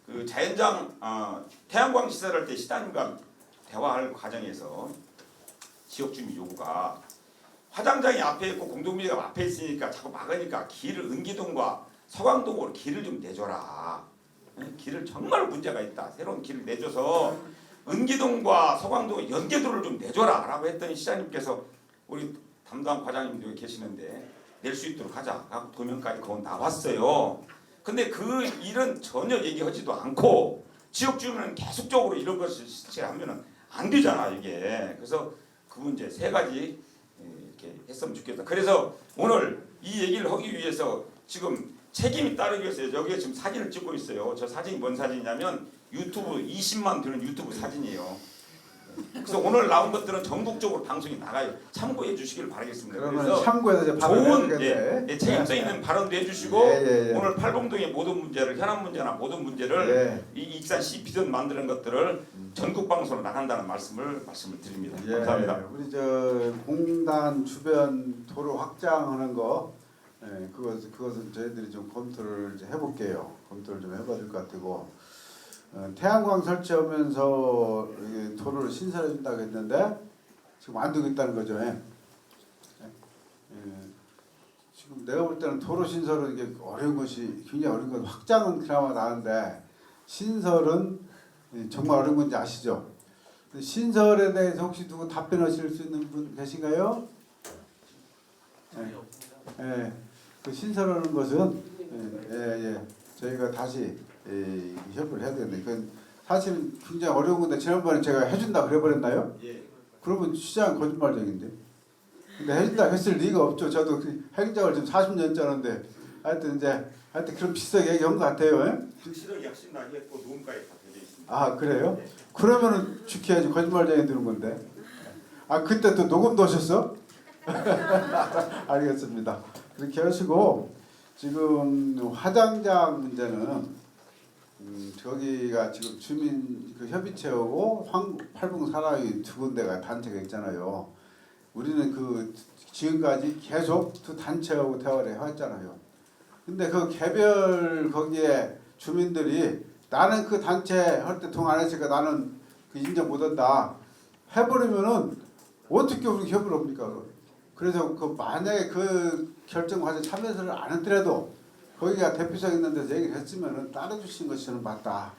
그 자연장 태양광 시설할 때 시장님과 대화할 과정에서 지역 주민 요구가 화장장이 앞에 있고 공동비제가 앞에 있으니까 자꾸 막으니까 길을 은기동과 서강동으로 길을 좀 내줘라. 길을 정말 문제가 있다. 새로운 길을 내줘서 은기동과 서강동 연계도를 좀 내줘라 라고 했더니 시장님께서 우리 담당 과장님도 계시는데 낼 수 있도록 하자 하고 도면까지 거기 나왔어요. 근데 그 일은 전혀 얘기하지도 않고 지역 주민은 계속적으로 이런 것을 실체하면은 안 되잖아 이게. 그래서 그 문제 세 가지 이렇게 했으면 좋겠다. 그래서 오늘 이 얘기를 하기 위해서 지금 책임이 따르기 위해서 여기에 지금 사진을 찍고 있어요. 저 사진이 뭔 사진이냐면 유튜브 20만 되는 유튜브 사진이에요. 그래서 오늘 나온 것들은 전국적으로 방송이 나가요. 참고해 주시길 바라겠습니다. 그래서 참고해서 좋은 책임성 있는 발언도 해주시고 오늘 팔봉동의 모든 문제를 현안 문제나 모든 문제를 이 익산시 비전 만드는 것들을 전국 방송으로 나간다는 말씀을 드립니다. 감사합니다. 우리 저 공단 주변 도로 확장하는 거 그것은 저희들이 좀 검토를 이제 해볼게요. 검토를 좀 해봐야 될 것 같고. 태양광 설치하면서 도로를 신설해 준다고 했는데 지금 안 되고 있다는 거죠. 지금 내가 볼 때는 도로 신설은 이게 어려운 것이 굉장히 어려운 건 확장은 그나마 나은데 신설은 정말 어려운 건지 아시죠? 신설에 대해서 혹시 누구 답변하실 수 있는 분 계신가요? 그 신설하는 것은 저희가 다시 협의를 해야 되는데 그건 사실은 굉장히 어려운 건데 지난번에 제가 해준다 그래버렸나요? 그러면 시장 거짓말쟁인데. 근데 해준다 했을 리가 없죠. 저도 그 행정을 지금 40년째 하는데 하여튼 그런 비슷하게 얘기한 것 같아요. 실은 약신 나기에 또 노무과에 다 되어 있습니다. 아 그래요? 그러면은 지켜야지. 거짓말쟁이 드는 건데. 아 그때 또 녹음도 하셨어? 알겠습니다. 그렇게 하시고 지금 화장장 문제는 저기가 지금 주민 그 협의체하고 팔봉 사랑이 두 군데가 단체가 있잖아요. 우리는 그 지금까지 계속 두 단체하고 대화를 해왔잖아요. 근데 그 개별 거기에 주민들이 나는 그 단체 할 때 동 안 했으니까 나는 그 인정 못한다 해버리면은 어떻게 우리 협의를 합니까? 그래서 그 만약에 그 결정 과정 참여를 안 했더라도 거기가 대표성 있는 데서 얘기를 했으면은 따라주신 것이 저는 맞다.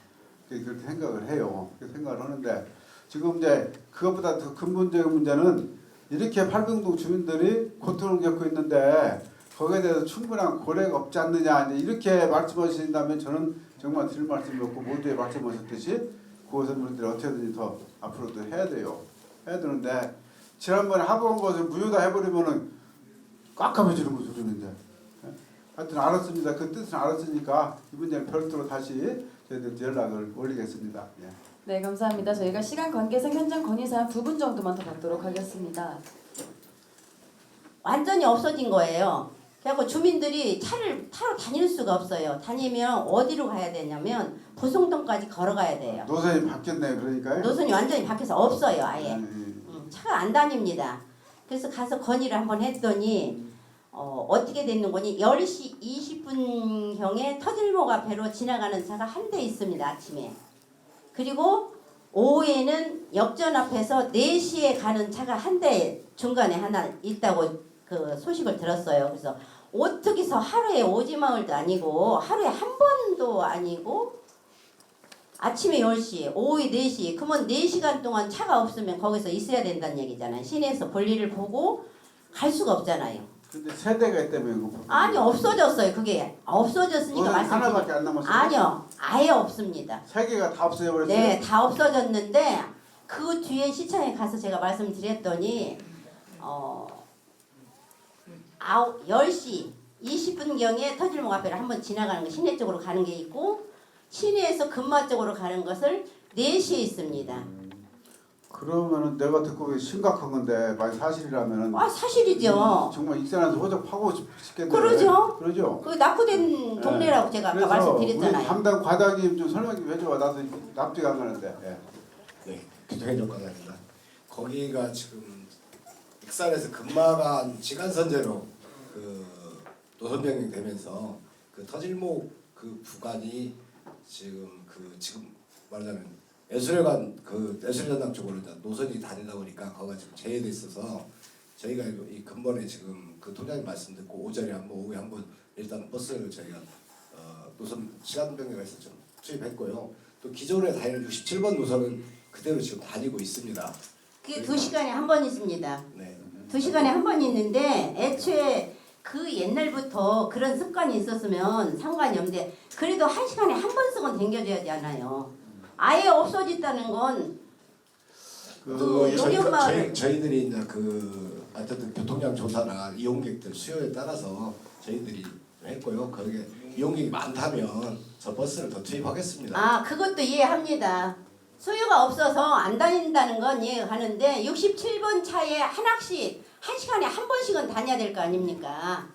그렇게 생각을 해요. 그렇게 생각을 하는데 지금 이제 그것보다 더 근본적인 문제는 이렇게 팔봉동 주민들이 고통을 겪고 있는데 거기에 대해서 충분한 고려가 없지 않느냐 이렇게 말씀하신다면 저는 정말 드릴 말씀이 없고 모두에 말씀하셨듯이 구호선분들이 어떻게든지 더 앞으로도 해야 돼요. 해야 되는데 지난번에 합의한 것을 무효다 해버리면은 깜깜해지는 거죠. 그러는데 하여튼 알았습니다. 그 뜻은 알았으니까 이 문제는 별도로 다시 저희들 연락을 올리겠습니다. 네, 감사합니다. 저희가 시간 관계상 현장 건의사항 2분 정도만 더 받도록 하겠습니다. 완전히 없어진 거예요. 그래갖고 주민들이 차를 타러 다닐 수가 없어요. 다니면 어디로 가야 되냐면 보송동까지 걸어가야 돼요. 노선이 바뀌었네요. 그러니까요. 노선이 완전히 바뀌어서 없어요. 아예. 차가 안 다닙니다. 그래서 가서 건의를 한번 했더니 어떻게 됐는 거니 10시 20분경에 터질목 앞으로 지나가는 차가 한 대 있습니다. 아침에. 그리고 오후에는 역전 앞에서 4시에 가는 차가 한 대 중간에 하나 있다고 그 소식을 들었어요. 그래서 어떻게 해서 하루에 오지마을도 아니고 하루에 한 번도 아니고 아침에 10시, 오후에 4시 그러면 4시간 동안 차가 없으면 거기서 있어야 된다는 얘기잖아요. 시내에서 볼일을 보고 갈 수가 없잖아요. 근데 세대가 있다며 아니 없어졌어요. 그게 없어졌으니까 말씀드리죠. 하나밖에 안 남았어요? 아니요. 아예 없습니다. 세 개가 다 없어져버렸어요? 네. 다 없어졌는데 그 뒤에 시청에 가서 제가 말씀드렸더니 10시 20분경에 터질목 앞에를 한번 지나가는 거 시내 쪽으로 가는 게 있고 시내에서 근마 쪽으로 가는 것을 4시에 있습니다. 그러면은 내가 듣고 보기 심각한 건데 만약 사실이라면은 아 사실이죠. 정말 익산에서 호적 파고 싶겠네요. 그러죠. 그러죠. 그 낙후된 동네라고 제가 아까 그래서 말씀드렸잖아요. 우리 담당 과장님 좀 설명 좀 해줘. 나도 납득 안 가는데. 예. 네, 교통행정과장입니다. 거기가 지금 익산에서 근마간 지간선제로 그 노선 변경되면서 그 터질목 그 구간이 지금 말하자면 예술회관 그 예술전당 쪽으로 이제 노선이 다니다 보니까 거기가 지금 제외돼 있어서 저희가 이 근본에 지금 그 통장님 말씀 듣고 오전에 한번 오후에 한번 일단 버스를 저희가 노선 시간 변경해서 좀 투입했고요. 또 기존에 다니는 67번 노선은 그대로 지금 다니고 있습니다. 그게 2시간에 한 번 있습니다. 네. 2시간에 한 번 있는데 애초에 그 옛날부터 그런 습관이 있었으면 상관이 없는데 그래도 1시간에 한 번씩은 댕겨줘야 되잖아요. 아예 없어졌다는 건 저희들이 이제 그 어쨌든 교통량 조사나 이용객들 수요에 따라서 저희들이 했고요. 거기에 이용객이 많다면 저 버스를 더 투입하겠습니다. 아 그것도 이해합니다. 수요가 없어서 안 다닌다는 건 이해하는데 67번 차에 한 학씩 1시간에 한 번씩은 다녀야 될 거 아닙니까?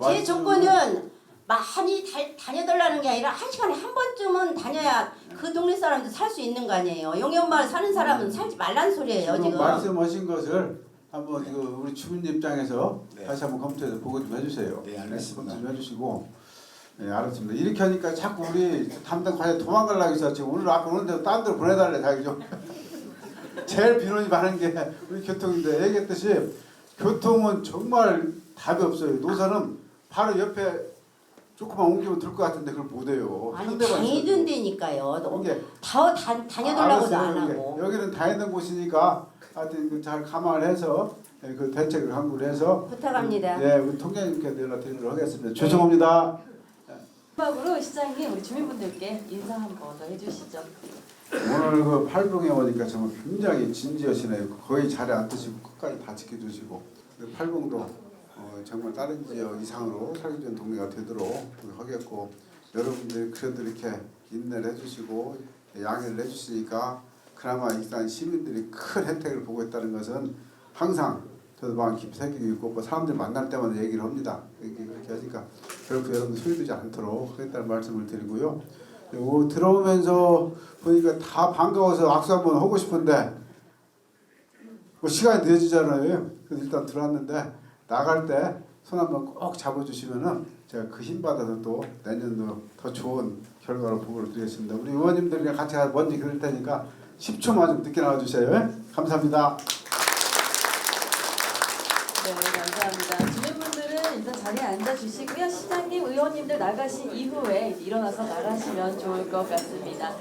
제 조건은 많이 다녀달라는 게 아니라 1시간에 한 번쯤은 다녀야 그 동네 사람도 살 수 있는 거 아니에요. 용현마을 사는 사람은 살지 말라는 소리예요. 지금 말씀하신 것을 한번 우리 주민 입장에서 다시 한번 검토해서 보고 좀 해주세요. 네, 알겠습니다. 검토 좀 해주시고. 네, 알았습니다. 이렇게 하니까 자꾸 우리 담당 과장 도망가려고 해서 지금 오늘 아까 오는데 딴 데로 보내달래 자기 좀. 제일 민원이 많은 게 우리 교통인데 얘기했듯이 교통은 정말 답이 없어요. 노선은 바로 옆에 조금만 옮기면 될 것 같은데 그걸 못해요. 아니 다니던 데니까요. 다녀달라고도 알았어요. 안 하고. 여기는 다니던 곳이니까 하여튼 잘 감안을 해서 그 대책을 강구를 해서 부탁합니다. 네, 우리 통장님께 연락드리도록 하겠습니다. 죄송합니다. 마지막으로 시장님 우리 주민분들께 인사 한번 더 해주시죠. 오늘 그 팔봉에 오니까 정말 굉장히 진지하시네요. 거의 자리 안 뜨시고 끝까지 다 지켜주시고 팔봉도 정말 다른 지역 이상으로 살기 좋은 동네가 되도록 하겠고 여러분들이 그래도 이렇게 인내를 해주시고 양해를 해주시니까 그나마 익산 시민들이 큰 혜택을 보고 있다는 것은 항상 저도 마음 깊이 새기고 있고 사람들 만날 때마다 얘기를 합니다. 그렇게 하니까 결코 여러분들 소리되지 않도록 하겠다는 말씀을 드리고요. 들어오면서 보니까 다 반가워서 악수 한번 하고 싶은데 시간이 늦어지잖아요. 그래서 일단 들어왔는데 나갈 때 손 한번 꼭 잡아주시면은 제가 그 힘 받아서 또 내년도 더 좋은 결과로 보고를 드리겠습니다. 우리 의원님들이랑 같이 먼저 그릴 테니까 10초만 좀 늦게 나와주세요. 감사합니다. 네, 감사합니다. 주민분들은 일단 자리에 앉아주시고요. 시장님, 의원님들 나가신 이후에 일어나서 나가시면 좋을 것 같습니다.